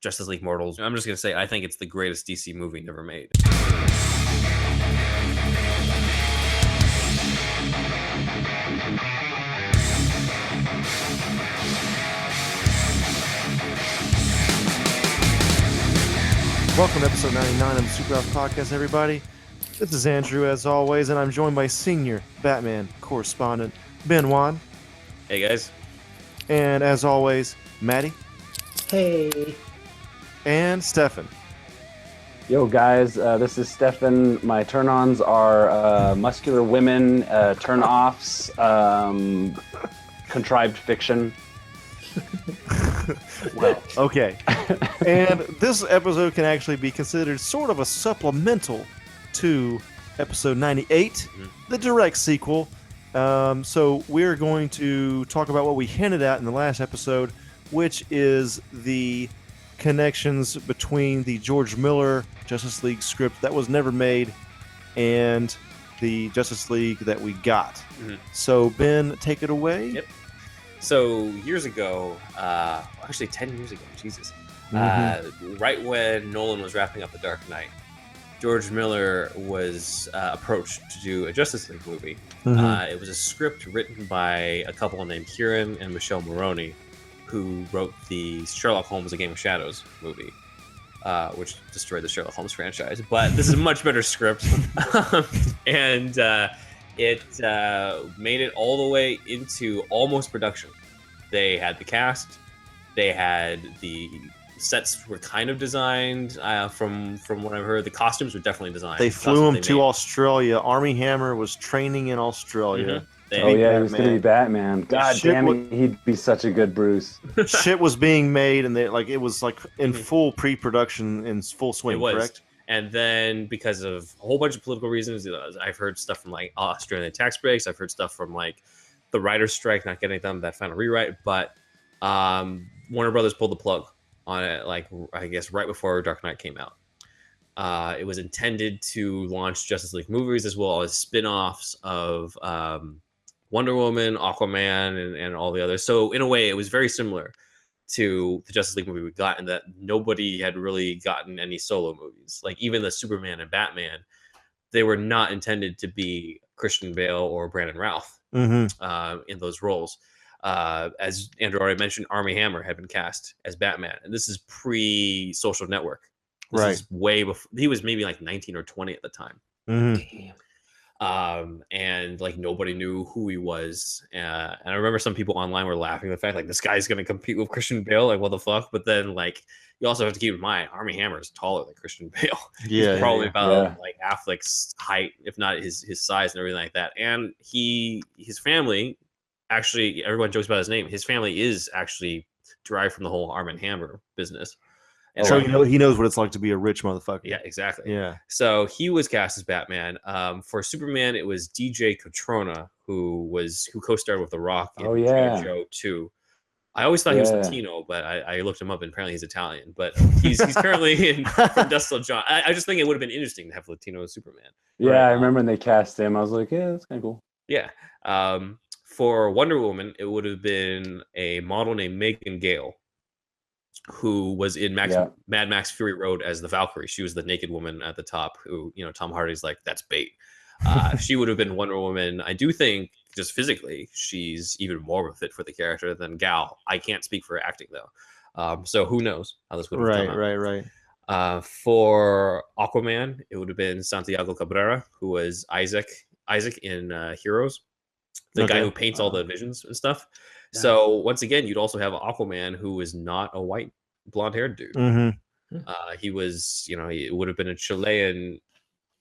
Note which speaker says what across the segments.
Speaker 1: Justice League Mortals. I'm just going to say I think it's the greatest DC movie ever made.
Speaker 2: Welcome to episode 99 of the SuperHouse Podcast, everybody. This is Andrew, as always, and I'm joined by Senior Batman Correspondent Ben Wan.
Speaker 1: Hey, guys.
Speaker 2: And, as always, Maddie.
Speaker 3: Hey.
Speaker 2: And Stefan.
Speaker 3: Yo, guys. This is Stefan. My turn-ons are muscular women, turn-offs, contrived fiction.
Speaker 2: Well, okay. And this episode can actually be considered sort of a supplemental to episode 98, the direct sequel. So we're going to talk about what we hinted at in the last episode, which is the connections between the George Miller Justice League script that was never made and the Justice League that we got. Mm-hmm. So, Ben, take it away.
Speaker 1: Yep. So years ago, actually 10 years ago, Jesus, right when Nolan was wrapping up The Dark Knight, George Miller was approached to do a Justice League movie. It was a script written by a couple named Kieran and Michele Mulroney, who wrote the Sherlock Holmes: A Game of Shadows movie, which destroyed the Sherlock Holmes franchise. But this is a much better script, and it made it all the way into almost production. They had the cast, they had the sets were kind of designed. From what I've heard, the costumes were definitely designed.
Speaker 2: They flew him to Australia. Armie Hammer was training in Australia.
Speaker 3: He was going to be Batman. God damn it, he'd be such a good Bruce.
Speaker 2: Shit was being made, and it was in full pre-production, in full swing. It was. Correct?
Speaker 1: And then because of a whole bunch of political reasons, I've heard stuff from Australian tax breaks. I've heard stuff from the writer's strike not getting done that final rewrite. But Warner Brothers pulled the plug on it, I guess right before Dark Knight came out. It was intended to launch Justice League movies as well as spin-offs of Wonder Woman, Aquaman, and all the others. So in a way, it was very similar to the Justice League movie we got, in that nobody had really gotten any solo movies. Even the Superman and Batman, they were not intended to be Christian Bale or Brandon Routh in those roles. As Andrew already mentioned, Armie Hammer had been cast as Batman, and this is pre-Social Network. This is way before. He was maybe 19 or 20 at the time.
Speaker 3: Damn.
Speaker 1: And nobody knew who he was, and I remember some people online were laughing at the fact this guy's going to compete with Christian Bale, what the fuck. But then you also have to keep in mind Armie Hammer is taller than Christian Bale. He's probably about Affleck's height, if not his size and everything like that. And his family, actually, everyone jokes about his name, his family is actually derived from the whole Armie Hammer business.
Speaker 2: And so he knows what it's like to be a rich motherfucker.
Speaker 1: Yeah, exactly.
Speaker 2: Yeah.
Speaker 1: So he was cast as Batman. For Superman, it was DJ Cotrona, who co-starred with The Rock in Joe 2. I always thought he was Latino, but I looked him up, and apparently he's Italian. But he's currently in From Dusk Till Dawn. I just think it would have been interesting to have Latino Superman.
Speaker 3: Yeah, right? I remember when they cast him. I was like, yeah, that's kind of cool.
Speaker 1: Yeah. For Wonder Woman, it would have been a model named Megan Gale, who was in Mad Max Fury Road as the Valkyrie. She was the naked woman at the top who, Tom Hardy's that's bait. She would have been Wonder Woman. I do think just physically, she's even more of a fit for the character than Gal. I can't speak for acting though. So who knows how this would have come out.
Speaker 2: Right.
Speaker 1: For Aquaman, it would have been Santiago Cabrera, who was Isaac in Heroes, the guy who paints all the visions and stuff. Nice. So once again, you'd also have Aquaman, who is not a white blonde-haired dude. He was, he would have been a Chilean.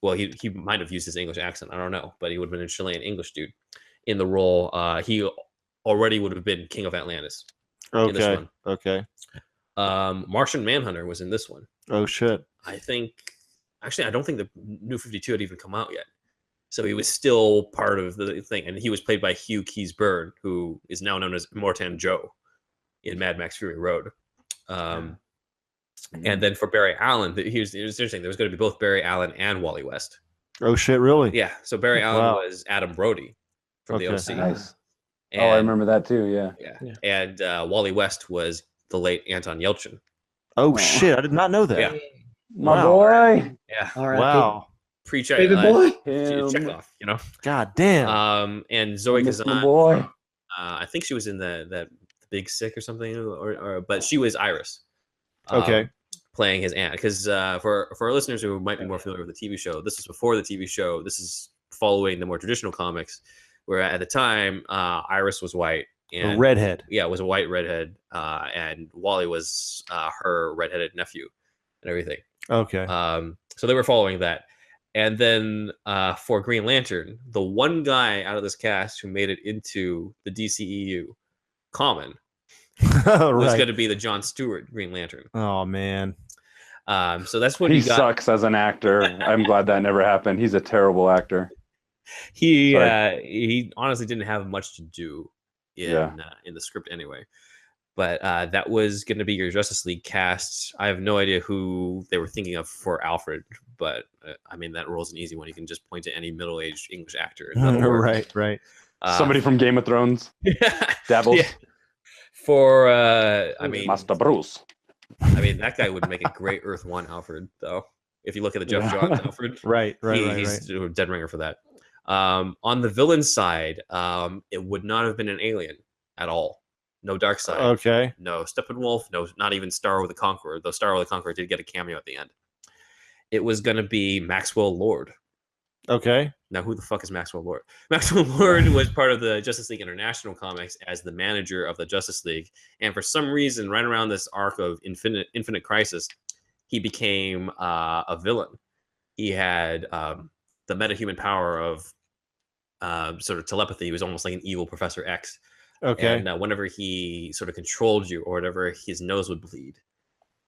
Speaker 1: Well, he might have used his English accent. I don't know, but he would have been a Chilean English dude in the role. He already would have been King of Atlantis. In this one.
Speaker 2: Okay.
Speaker 1: Martian Manhunter was in this one.
Speaker 2: Oh shit.
Speaker 1: I don't think the New 52 had even come out yet. So he was still part of the thing, and he was played by Hugh Keys-Byrne, who is now known as Mortan Joe in Mad Max Fury Road. And then for Barry Allen, it was interesting. There was going to be both Barry Allen and Wally West.
Speaker 2: Oh shit! Really?
Speaker 1: Yeah. So Barry Allen was Adam Brody from the OC.
Speaker 3: Nice. And, I remember that too. Yeah.
Speaker 1: And Wally West was the late Anton Yelchin
Speaker 2: Oh shit! I did not know that.
Speaker 1: Yeah.
Speaker 3: My boy.
Speaker 1: Yeah.
Speaker 4: All right.
Speaker 2: Wow.
Speaker 1: Pre-check.
Speaker 4: Baby boy.
Speaker 1: Check off. You know.
Speaker 2: God damn.
Speaker 1: And Zoe
Speaker 3: Miss my
Speaker 1: Kazan.
Speaker 3: boy.
Speaker 1: I think she was in that Big Sick or something, or but she was Iris.
Speaker 2: Okay.
Speaker 1: Playing his aunt, because for our listeners who might be more familiar with the TV show, this is before the TV show. This is following the more traditional comics, where at the time Iris was white and
Speaker 2: A redhead.
Speaker 1: Yeah, was a white redhead, and Wally was her redheaded nephew, and everything.
Speaker 2: Okay.
Speaker 1: So they were following that, and then for Green Lantern, the one guy out of this cast who made it into the DCEU, Common, was going to be the Jon Stewart Green Lantern.
Speaker 2: Oh man.
Speaker 1: So that's what
Speaker 3: He
Speaker 1: he got.
Speaker 3: sucks as an actor. I'm glad that never happened. He's a terrible actor.
Speaker 1: He honestly didn't have much to do in the script anyway. But that was going to be your Justice League cast. I have no idea who they were thinking of for Alfred, but I mean that role's an easy one. You can just point to any middle-aged English actor.
Speaker 2: Right.
Speaker 3: Somebody from Game of Thrones. Dabbles.
Speaker 1: Yeah. For I mean,
Speaker 3: Master Bruce.
Speaker 1: I mean, that guy would make a great Earth One Alfred, though. If you look at the Jeff Johns Alfred, he's a dead ringer for that. On the villain side, it would not have been an alien at all. No Darkseid.
Speaker 2: Okay.
Speaker 1: No Steppenwolf. No, not even Starro the Conqueror. Though Starro the Conqueror did get a cameo at the end. It was going to be Maxwell Lord.
Speaker 2: Okay.
Speaker 1: Now, who the fuck is Maxwell Lord? Maxwell Lord was part of the Justice League International comics as the manager of the Justice League. And for some reason, right around this arc of Infinite Crisis, he became a villain. He had the metahuman power of sort of telepathy. He was almost like an evil Professor X.
Speaker 2: Okay.
Speaker 1: And whenever he sort of controlled you or whatever, his nose would bleed.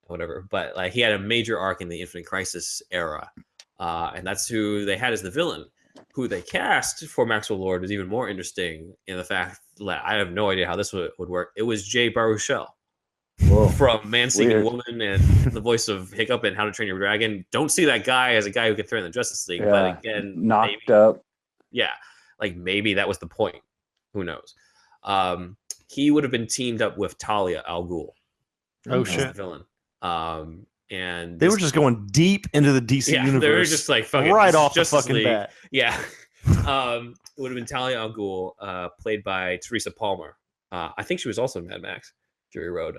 Speaker 1: Whatever. But like he had a major arc in the Infinite Crisis era. And that's who they had as the villain. Who they cast for Maxwell Lord is even more interesting in the fact that I have no idea how this would work. It was Jay Baruchel from Man Singing Woman and the voice of Hiccup and How to Train Your Dragon. Don't see that guy as a guy who can threaten the Justice League. But again,
Speaker 3: knocked up.
Speaker 1: Yeah, like maybe that was the point. Who knows? He would have been teamed up with Talia al Ghul.
Speaker 2: Oh shit,
Speaker 1: the villain. And
Speaker 2: they were just going deep into the DC universe.
Speaker 1: They were just like fucking
Speaker 2: right off
Speaker 1: Justice
Speaker 2: the fucking
Speaker 1: League.
Speaker 2: bat.
Speaker 1: Yeah. It would have been Talia al Ghul, played by Teresa Palmer. I think she was also in Mad Max Fury Road.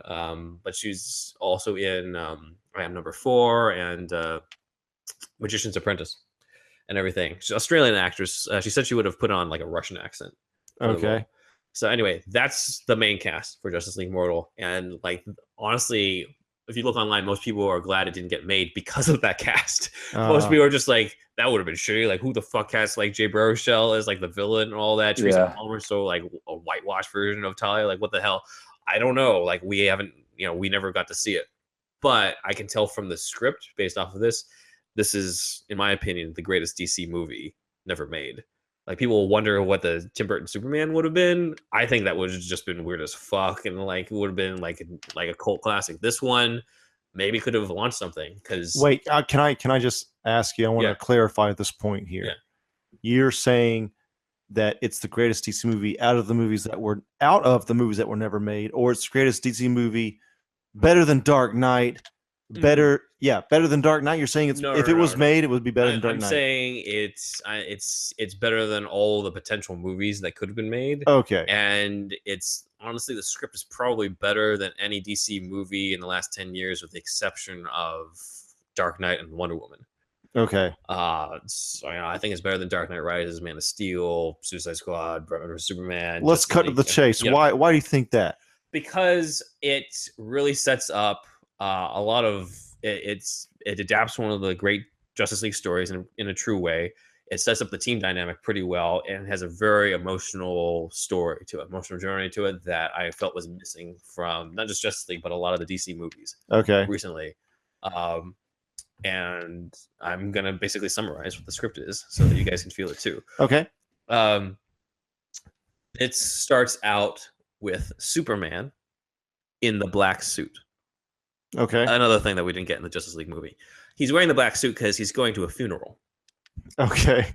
Speaker 1: But she's also in I Am Number 4 and Magician's Apprentice and everything. She's an Australian actress. She said she would have put on like a Russian accent.
Speaker 2: Okay.
Speaker 1: So anyway, that's the main cast for Justice League Mortal. And like honestly, if you look online, most people are glad it didn't get made because of that cast. Most people are just like, that would have been shitty. Like, who the fuck casts like Jay Baruchel as like the villain and all that? Teresa Palmer, so like a whitewashed version of Talia. Like, what the hell? I don't know. Like, we haven't, we never got to see it. But I can tell from the script based off of this is, in my opinion, the greatest DC movie never made. Like, people wonder what the Tim Burton Superman would have been. I think that would have just been weird as fuck, and like it would have been like a cult classic. This one maybe could have launched something. Because
Speaker 2: wait, can I just ask you? I want to clarify this point here.
Speaker 1: Yeah.
Speaker 2: You're saying that it's the greatest DC movie out of the movies that were never made, or it's the greatest DC movie better than Dark Knight. Better than Dark Knight. You're saying if it was made, it would be better than Dark Knight.
Speaker 1: I'm saying it's better than all the potential movies that could have been made.
Speaker 2: Okay.
Speaker 1: And it's honestly, the script is probably better than any DC movie in the last 10 years, with the exception of Dark Knight and Wonder Woman.
Speaker 2: Okay.
Speaker 1: So, I think it's better than Dark Knight Rises, Man of Steel, Suicide Squad, Batman vs Superman.
Speaker 2: Let's cut to the chase. Why do you think that?
Speaker 1: Because it really sets up a lot of it adapts one of the great Justice League stories in a true way. It sets up the team dynamic pretty well and has a very emotional story to it, emotional journey to it that I felt was missing from not just Justice League, but a lot of the DC movies recently. And I'm going to basically summarize what the script is so that you guys can feel it too.
Speaker 2: Okay.
Speaker 1: It starts out with Superman in the black suit.
Speaker 2: Okay.
Speaker 1: Another thing that we didn't get in the Justice League movie. He's wearing the black suit because he's going to a funeral.
Speaker 2: Okay.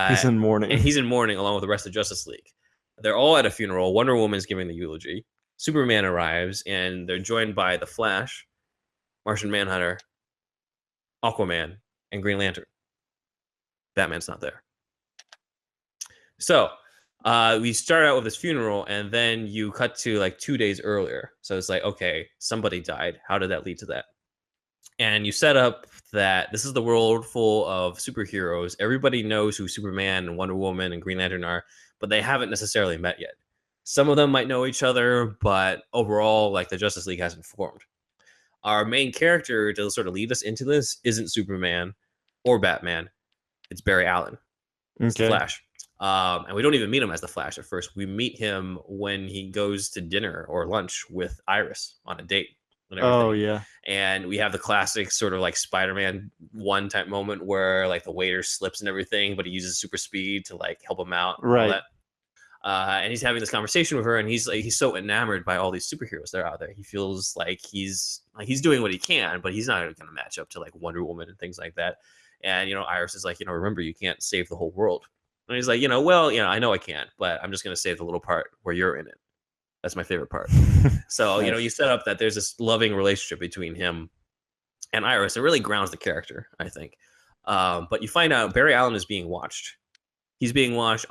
Speaker 2: He's in mourning.
Speaker 1: And he's in mourning along with the rest of Justice League. They're all at a funeral. Wonder Woman's giving the eulogy. Superman arrives, and they're joined by the Flash, Martian Manhunter, Aquaman, and Green Lantern. Batman's not there. So we start out with this funeral, and then you cut to like 2 days earlier. So it's like, okay, somebody died. How did that lead to that? And you set up that this is the world full of superheroes. Everybody knows who Superman and Wonder Woman and Green Lantern are, but they haven't necessarily met yet. Some of them might know each other, but overall, like, the Justice League hasn't formed. Our main character to sort of lead us into this isn't Superman or Batman. It's Barry Allen. It's the Flash. And we don't even meet him as the Flash at first. We meet him when he goes to dinner or lunch with Iris on a date.
Speaker 2: Oh, yeah.
Speaker 1: And we have the classic sort of like Spider-Man 1 type moment where like the waiter slips and everything, but he uses super speed to like help him out. And
Speaker 2: right.
Speaker 1: All that. And he's having this conversation with her, and he's so enamored by all these superheroes that are out there. He feels like he's doing what he can, but he's not going to match up to like Wonder Woman and things like that. And, Iris is like, remember, you can't save the whole world. And he's like, I know I can't, but I'm just going to save the little part where you're in it. That's my favorite part. So, you set up that there's this loving relationship between him and Iris. It really grounds the character, I think. But you find out Barry Allen is being watched. He's being watched.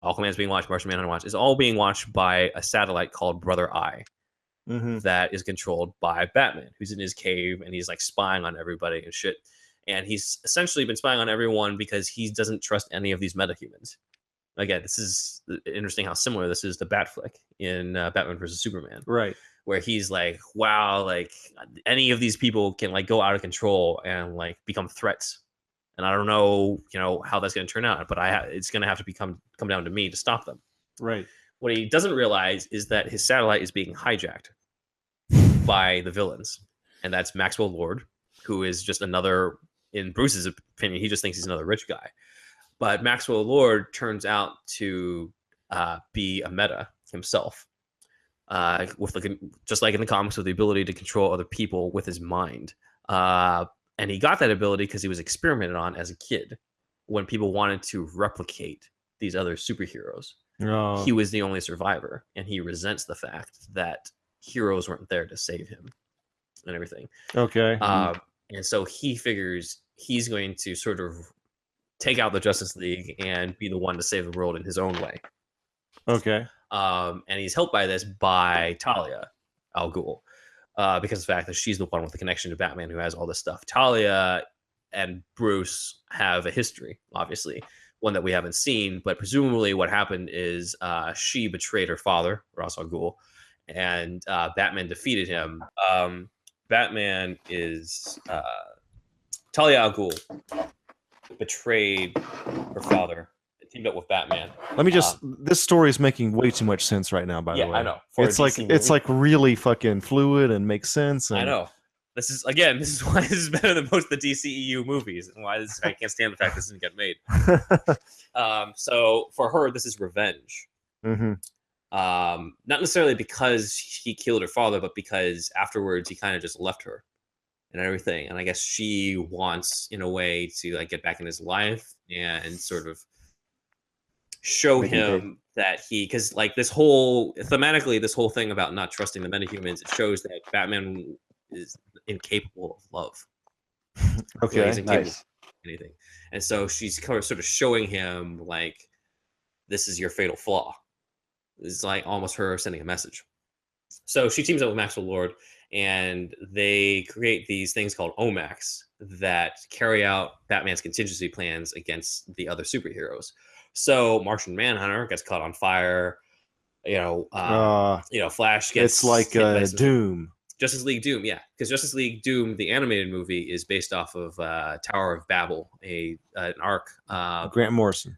Speaker 1: Aquaman's being watched. Martian Manhunter watched. It's all being watched by a satellite called Brother Eye that is controlled by Batman, who's in his cave, and he's like spying on everybody and shit. And he's essentially been spying on everyone because he doesn't trust any of these metahumans. Again, this is interesting how similar this is to Batfleck in Batman versus Superman.
Speaker 2: Right.
Speaker 1: Where he's like, wow, like any of these people can like go out of control and like become threats. And I don't know, how that's going to turn out, but it's going to have to come down to me to stop them.
Speaker 2: Right.
Speaker 1: What he doesn't realize is that his satellite is being hijacked by the villains. And that's Maxwell Lord, who is just another, in Bruce's opinion, he just thinks he's another rich guy. But Maxwell Lord turns out to be a meta himself, just like in the comics, with the ability to control other people with his mind. And he got that ability because he was experimented on as a kid when people wanted to replicate these other superheroes. Oh. He was the only survivor, and he resents the fact that heroes weren't there to save him and everything.
Speaker 2: Okay.
Speaker 1: And so he figures he's going to sort of take out the Justice League and be the one to save the world in his own way.
Speaker 2: Okay.
Speaker 1: And he's helped by this by Talia al Ghul, because of the fact that she's the one with the connection to Batman who has all this stuff. Talia and Bruce have a history, obviously, one that we haven't seen, but presumably what happened is she betrayed her father, Ra's al Ghul, and Batman defeated him. Batman is Talia al Ghul betrayed her father, teamed up with Batman.
Speaker 2: Let me just this story is making way too much sense right now, by the way.
Speaker 1: Yeah, I know.
Speaker 2: It's like really fucking fluid and makes sense. And...
Speaker 1: I know. This is why this is better than most of the DCEU movies, and why I can't stand the fact this didn't get made. So for her, this is revenge. Not necessarily because he killed her father, but because afterwards he kind of just left her and everything. And I guess she wants, in a way, to like get back in his life and sort of show him that because like this whole thing about not trusting the metahumans, it shows that Batman is incapable of love.
Speaker 2: Okay,
Speaker 1: he's incapable of anything. And so she's sort of showing him like, this is your fatal flaw. It's like almost her sending a message. So she teams up with Maxwell Lord, and they create these things called OMACs that carry out Batman's contingency plans against the other superheroes. So Martian Manhunter gets caught on fire. Flash gets.
Speaker 2: It's like Doom.
Speaker 1: Justice League Doom, yeah, because Justice League Doom, the animated movie, is based off of Tower of Babel, an arc.
Speaker 2: Grant Morrison.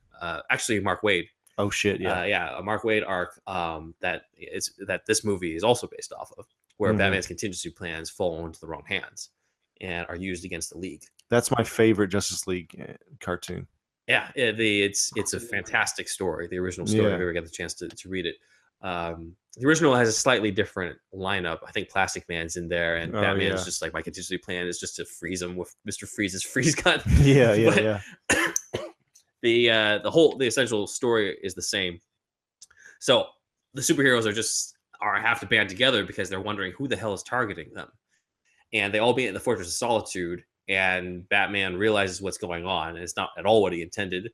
Speaker 1: Actually, Mark Waid.
Speaker 2: Oh shit! Yeah,
Speaker 1: a Mark Waid arc that this movie is also based off of, where Batman's contingency plans fall into the wrong hands and are used against the League.
Speaker 2: That's my favorite Justice League cartoon.
Speaker 1: Yeah, it's a fantastic story. The original story, if you ever get the chance to read it. The original has a slightly different lineup. I think Plastic Man's in there, and Batman's just like, my contingency plan is just to freeze him with Mr. Freeze's freeze gun.
Speaker 2: Yeah.
Speaker 1: The essential story is the same. So the superheroes have to band together because they're wondering who the hell is targeting them. and they all meet in the Fortress of Solitude. And Batman realizes what's going on, and it's not at all what he intended.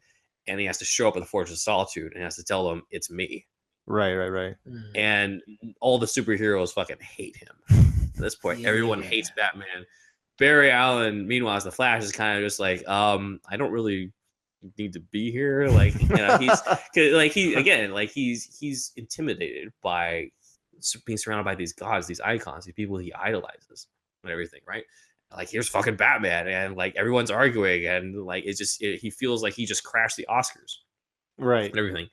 Speaker 1: And he has to show up at the Fortress of Solitude and has to tell them it's me.
Speaker 2: Right.
Speaker 1: And all the superheroes fucking hate him. At this point, everyone hates Batman. Barry Allen, meanwhile, as the Flash, is kind of just like, I don't really need to be here. Like, he's intimidated by being surrounded by these gods, these icons, these people he idolizes, and everything, right? Like, here's fucking Batman, and like everyone's arguing, and like he feels like he just crashed the Oscars,
Speaker 2: right,
Speaker 1: and everything.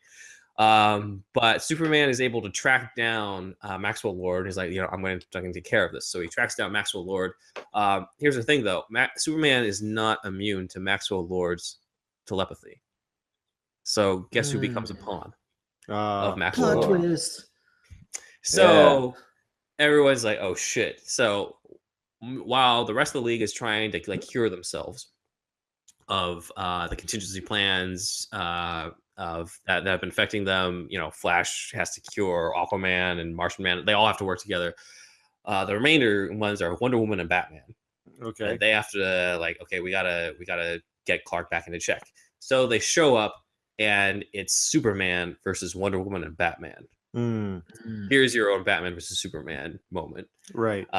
Speaker 1: But Superman is able to track down Maxwell Lord. He's like, I'm going to take care of this. So he tracks down Maxwell Lord. Here's the thing, though: Superman is not immune to Maxwell Lord's telepathy. So guess who becomes a pawn of Maxwell Lord? So everyone's like, oh shit. So while the rest of the league is trying to like cure themselves of the contingency plans of that have been affecting them, Flash has to cure Aquaman and Martian Man. They all have to work together. The remainder ones are Wonder Woman and Batman.
Speaker 2: Okay.
Speaker 1: And they have to we gotta get Clark back into check. So they show up, and it's Superman versus Wonder Woman and Batman. Here's your own Batman versus Superman moment.
Speaker 2: Right.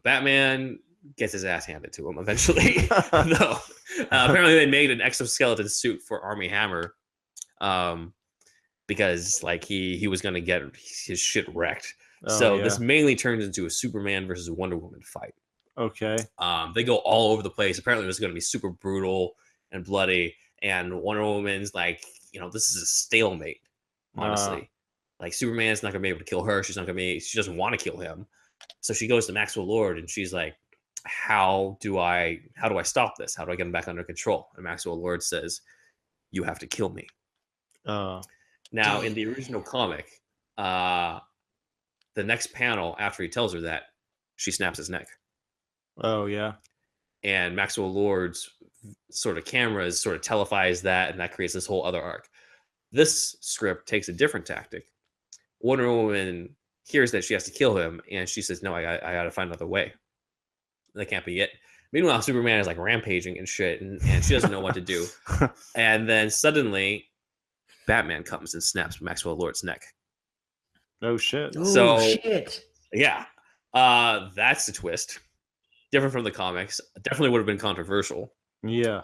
Speaker 1: Batman gets his ass handed to him eventually. No. Apparently they made an exoskeleton suit for Armie Hammer, because like he was gonna get his shit wrecked. This mainly turns into a Superman versus Wonder Woman fight.
Speaker 2: Okay.
Speaker 1: They go all over the place. Apparently it was gonna be super brutal and bloody, and Wonder Woman's like, this is a stalemate, honestly. Like, Superman's not gonna be able to kill her. She doesn't want to kill him. So she goes to Maxwell Lord and she's like, how do I stop this? How do I get him back under control? And Maxwell Lord says, you have to kill me. Now, in the original comic, the next panel after he tells her that, she snaps his neck.
Speaker 2: Oh, yeah.
Speaker 1: And Maxwell Lord's sort of cameras sort of televised that, and that creates this whole other arc. This script takes a different tactic. Wonder Woman hears that she has to kill him, and she says, no, I got to find another way. That can't be it. Meanwhile, Superman is like rampaging and shit, and she doesn't know what to do. And then suddenly, Batman comes and snaps Maxwell Lord's neck.
Speaker 2: Oh, shit.
Speaker 4: Shit.
Speaker 1: Yeah. That's a twist. Different from the comics. Definitely would have been controversial.
Speaker 2: Yeah.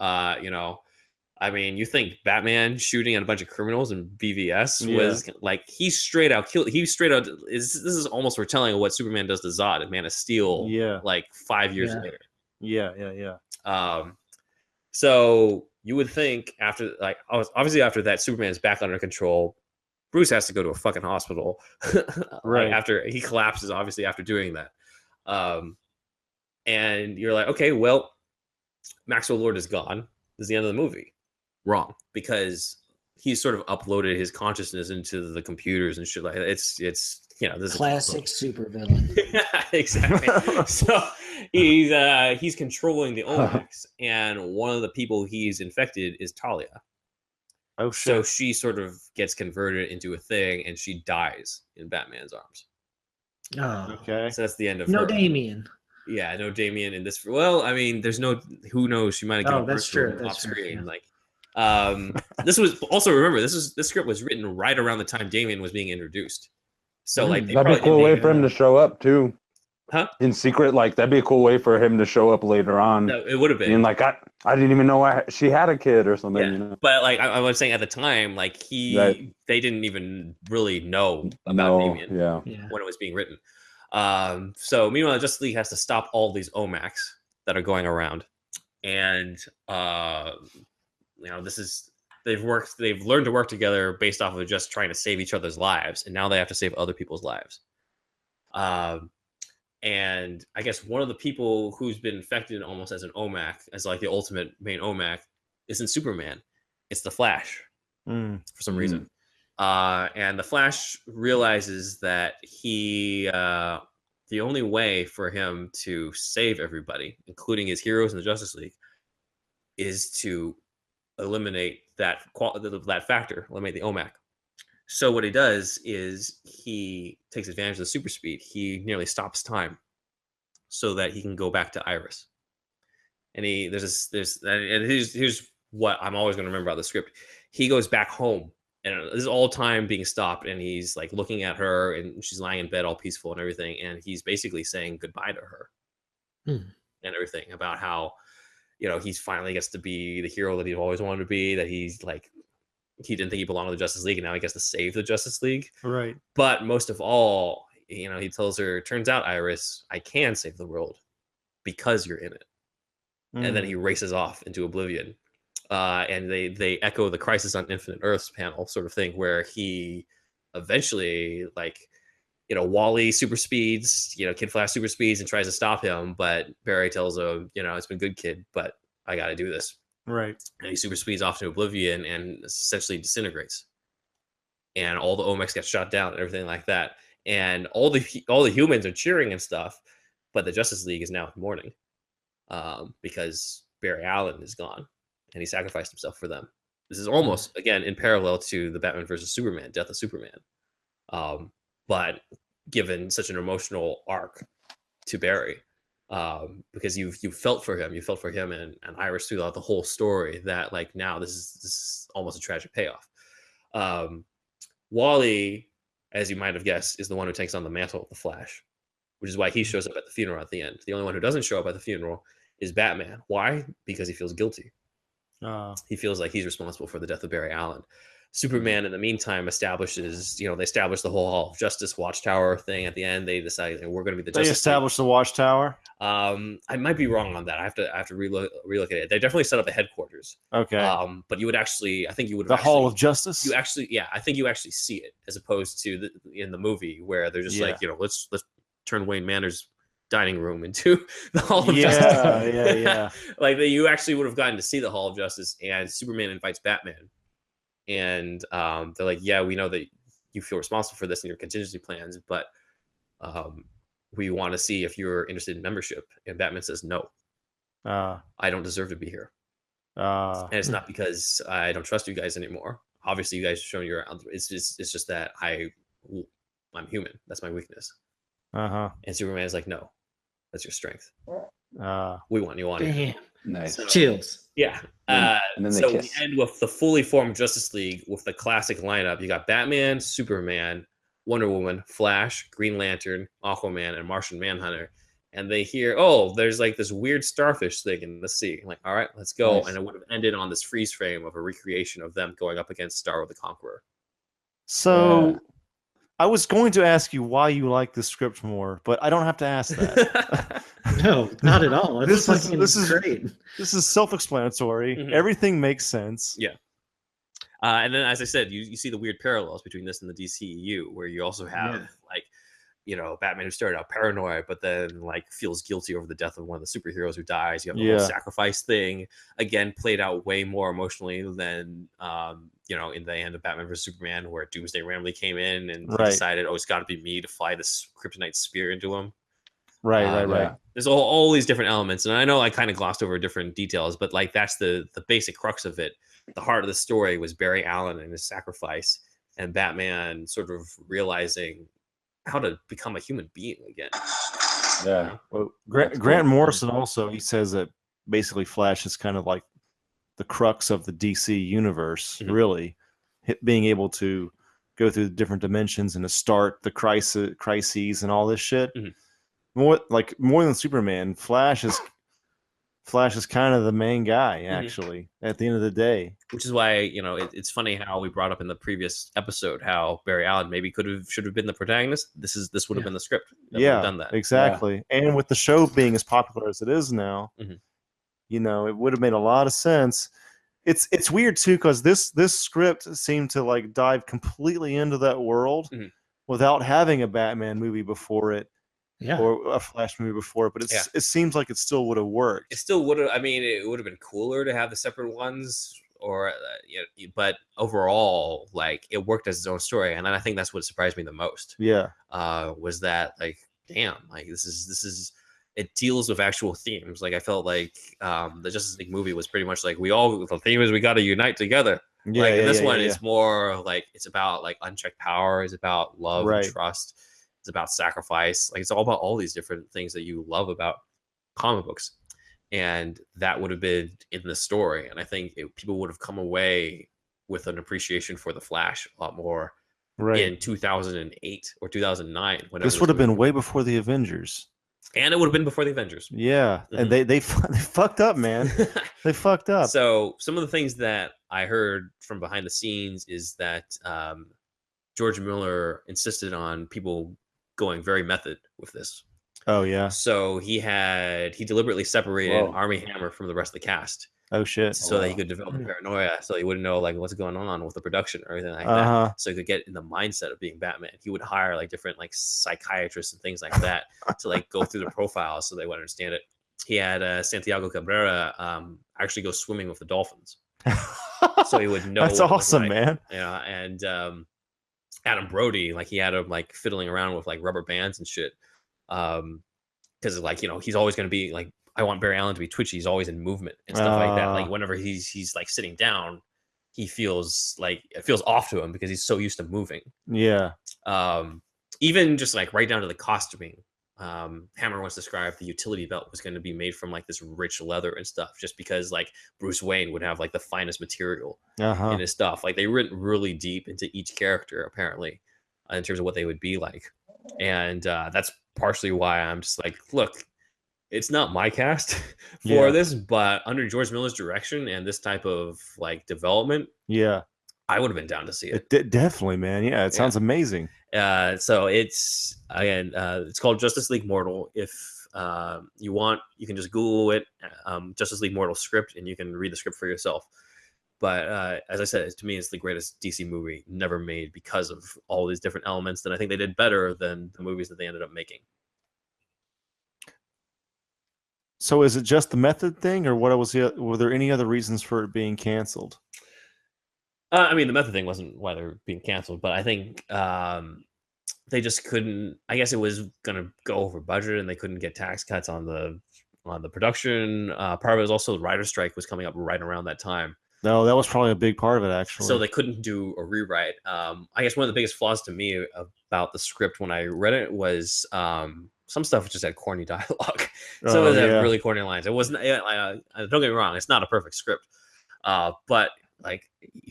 Speaker 1: I mean, you think Batman shooting at a bunch of criminals in BVS was like, he straight out killed. This is almost retelling of what Superman does to Zod in Man of Steel.
Speaker 2: Yeah.
Speaker 1: Like 5 years later.
Speaker 2: Yeah.
Speaker 1: So you would think after that, Superman is back under control. Bruce has to go to a fucking hospital, right? After he collapses, obviously after doing that. And you're like, okay, well, Maxwell Lord is gone. This is the end of the movie. Wrong, because he's sort of uploaded his consciousness into the computers and shit like that. It's this
Speaker 4: classic supervillain.
Speaker 1: Exactly. So he's controlling the Omax, and one of the people he's infected is Talia.
Speaker 2: Oh shit.
Speaker 1: So she sort of gets converted into a thing, and she dies in Batman's arms.
Speaker 4: Oh,
Speaker 2: okay.
Speaker 1: So that's the end of
Speaker 4: no
Speaker 1: her.
Speaker 4: Damian.
Speaker 1: Yeah, no Damian in this. Well, I mean, there's no. Who knows? She might have given
Speaker 4: that's true.
Speaker 1: off screen. Yeah. Like, this was also, remember, this script was written right around the time Damian was being introduced. So like,
Speaker 3: that'd be a cool way for him to show up too.
Speaker 1: Huh?
Speaker 3: In secret, like that'd be a cool way for him to show up later on.
Speaker 1: No, it would have been.
Speaker 3: And like, I didn't even know she had a kid or something.
Speaker 1: Yeah. But like I was saying at the time, like they didn't even really know about Damian when it was being written. So meanwhile, Justice League has to stop all these Omax that are going around, and they've learned to work together based off of just trying to save each other's lives, and now they have to save other people's lives. And I guess one of the people who's been infected almost as an OMAC, as like the ultimate main OMAC, isn't Superman. It's the Flash for some reason. And the Flash realizes that the only way for him to save everybody, including his heroes in the Justice League, is to eliminate that factor, eliminate the OMAC. So what he does is he takes advantage of the super speed. He nearly stops time. so that he can go back to Iris. And here's what I'm always going to remember about the script. He goes back home, and this is all time being stopped, and he's like looking at her, and she's lying in bed all peaceful and everything, and he's basically saying goodbye to her and everything about how, you know, he finally gets to be the hero that he always wanted to be, that he's like, he didn't think he belonged to the Justice League, and now he gets to save the Justice League.
Speaker 2: Right.
Speaker 1: But most of all, you know, he tells her, turns out, Iris, I can save the world because you're in it. And then he races off into oblivion. And they echo the Crisis on Infinite Earths panel sort of thing, where he eventually, like, you know, Wally super speeds, you know, Kid Flash super speeds and tries to stop him, but Barry tells him, you know, it's been good, kid, but I got to do this.
Speaker 2: Right.
Speaker 1: And he super speeds off to oblivion and essentially disintegrates. And all the Omex get shot down and everything like that. And all the humans are cheering and stuff, but the Justice League is now in mourning. Because Barry Allen is gone and he sacrificed himself for them. This is almost, again, in parallel to the Batman versus Superman, Death of Superman. But given such an emotional arc to Barry, because you felt for him and Iris throughout the whole story, that like now this is almost a tragic payoff. Wally, as you might have guessed, is the one who takes on the mantle of the Flash, which is why he shows up at the funeral at the end. The only one who doesn't show up at the funeral is Batman. Why? Because he feels guilty. He feels like he's responsible for the death of Barry Allen. Superman, in the meantime, establishes, you know, they establish the whole Hall of Justice Watchtower thing at the end. They decide we're going to be the Justice League. They
Speaker 2: established the Watchtower?
Speaker 1: I might be wrong on that. I have to relook at it. They definitely set up a headquarters.
Speaker 2: Okay.
Speaker 1: But you would actually, I think you would
Speaker 2: the Hall of Justice.
Speaker 1: I think you actually see it as opposed to in the movie where they're just like, you know, let's turn Wayne Manor's dining room into the Hall of Justice.
Speaker 2: Yeah.
Speaker 1: Like you actually would have gotten to see the Hall of Justice, and Superman invites Batman, and they're like, yeah, we know that you feel responsible for this in your contingency plans, but we want to see if you're interested in membership. And Batman says, no, I don't deserve to be here. And it's not because I don't trust you guys anymore. Obviously, you guys show your. It's just that I'm human. That's my weakness. And Superman is like, no, that's your strength. We want you on here.
Speaker 3: Nice.
Speaker 1: So,
Speaker 4: chills.
Speaker 1: Yeah.
Speaker 3: And then
Speaker 1: so
Speaker 3: they
Speaker 1: we end with the fully formed Justice League with the classic lineup. You got Batman, Superman, Wonder Woman, Flash, Green Lantern, Aquaman, and Martian Manhunter. And they hear, oh, there's like this weird starfish thing in the sea. I'm like, all right, let's go. Nice. And it would have ended on this freeze frame of a recreation of them going up against Starro the Conqueror.
Speaker 2: So I was going to ask you why you like the script more, but I don't have to ask that.
Speaker 4: No, not at all. This is great.
Speaker 2: This is self-explanatory. Mm-hmm. Everything makes sense.
Speaker 1: Yeah. And then, as I said, you see the weird parallels between this and the DCEU, where you also have like, you know, Batman who started out paranoid, but then like feels guilty over the death of one of the superheroes who dies. You have the whole sacrifice thing, again, played out way more emotionally than, you know, in the end of Batman vs. Superman, where Doomsday randomly came in and decided, oh, it's got to be me to fly this kryptonite spear into him.
Speaker 2: Right.
Speaker 1: There's all these different elements, and I know I kind of glossed over different details, but like that's the basic crux of it. The heart of the story was Barry Allen and his sacrifice, and Batman sort of realizing how to become a human being again.
Speaker 3: Yeah.
Speaker 2: Well, Grant Morrison also, he says that basically Flash is kind of like the crux of the DC universe, really, being able to go through the different dimensions and to start the crises and all this shit. More than Superman, Flash is kind of the main guy, actually, at the end of the day.
Speaker 1: Which is why, you know, it's funny how we brought up in the previous episode how Barry Allen maybe should have been the protagonist. This would have been the script that would have done that.
Speaker 2: Exactly. Yeah. And with the show being as popular as it is now, you know, it would have made a lot of sense. It's weird too, because this script seemed to like dive completely into that world without having a Batman movie before it. Or a Flash movie before, but it seems like it still would have worked.
Speaker 1: It still would have. I mean, it would have been cooler to have the separate ones, or but overall, like it worked as its own story, and I think that's what surprised me the most. Was that like, damn, like this is it deals with actual themes. Like I felt like the Justice League movie was pretty much like the theme is we got to unite together. This one is more like it's about like unchecked power, it's about love and trust. It's about sacrifice. Like, it's all about all these different things that you love about comic books. And that would have been in the story. And I think people would have come away with an appreciation for the Flash a lot more in 2008 or 2009.
Speaker 2: This would have been way before the Avengers.
Speaker 1: And it would have been before the Avengers.
Speaker 2: Yeah. And they fucked up, man. They fucked up.
Speaker 1: So some of the things that I heard from behind the scenes is that George Miller insisted on people going very method with this.
Speaker 2: Oh, yeah.
Speaker 1: So he deliberately separated Armie Hammer from the rest of the cast.
Speaker 2: Oh, shit.
Speaker 1: So that he could develop paranoia, so he wouldn't know like what's going on with the production or anything like that. So he could get in the mindset of being Batman. He would hire like different like psychiatrists and things like that to like go through the profiles so they would understand it. He had Santiago Cabrera actually go swimming with the dolphins, so he would know.
Speaker 2: That's awesome, man.
Speaker 1: Yeah, and Adam Brody, like he had him like fiddling around with like rubber bands and shit, because like he's always going to be like. I want Barry Allen to be twitchy. He's always in movement and stuff like that. Like whenever he's like sitting down, he feels like it feels off to him because he's so used to moving.
Speaker 2: Yeah.
Speaker 1: Even just like right down to the costuming. Hammer once described the utility belt was going to be made from like this rich leather and stuff, just because like Bruce Wayne would have like the finest material in his stuff. Like they went really deep into each character apparently in terms of what they would be like, and that's partially why I'm just like, look. It's not my cast for this, but under George Miller's direction and this type of like development, I would have been down to see it.
Speaker 2: Definitely, man. Yeah, it sounds amazing.
Speaker 1: So it's again, it's called Justice League Mortal. If you want, you can just Google it, Justice League Mortal script, and you can read the script for yourself. But as I said, to me, it's the greatest DC movie never made because of all these different elements that I think they did better than the movies that they ended up making.
Speaker 2: So is it just the method thing, or were there any other reasons for it being canceled?
Speaker 1: I mean, the method thing wasn't why they're being canceled, but I think they just couldn't. I guess it was going to go over budget, and they couldn't get tax cuts on the production. Part of it was also the writer's strike was coming up right around that time.
Speaker 2: No, that was probably a big part of it, actually.
Speaker 1: So they couldn't do a rewrite. I guess one of the biggest flaws to me about the script when I read it was some stuff just had corny dialogue. Some of them had really corny lines. It wasn't. Don't get me wrong; it's not a perfect script, but like,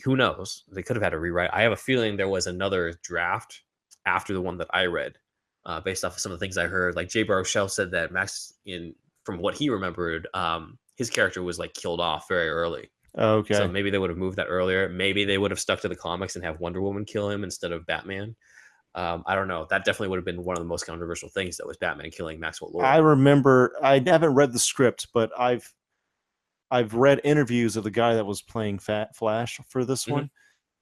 Speaker 1: who knows? They could have had a rewrite. I have a feeling there was another draft after the one that I read, based off of some of the things I heard. Like Jay Baruchel said that Max, from what he remembered, his character was like killed off very early.
Speaker 2: Okay.
Speaker 1: So maybe they would have moved that earlier. Maybe they would have stuck to the comics and have Wonder Woman kill him instead of Batman. I don't know. That definitely would have been one of the most controversial things. That was Batman killing Maxwell Lord.
Speaker 2: I remember. I haven't read the script, but I've read interviews of the guy that was playing Flash for this one,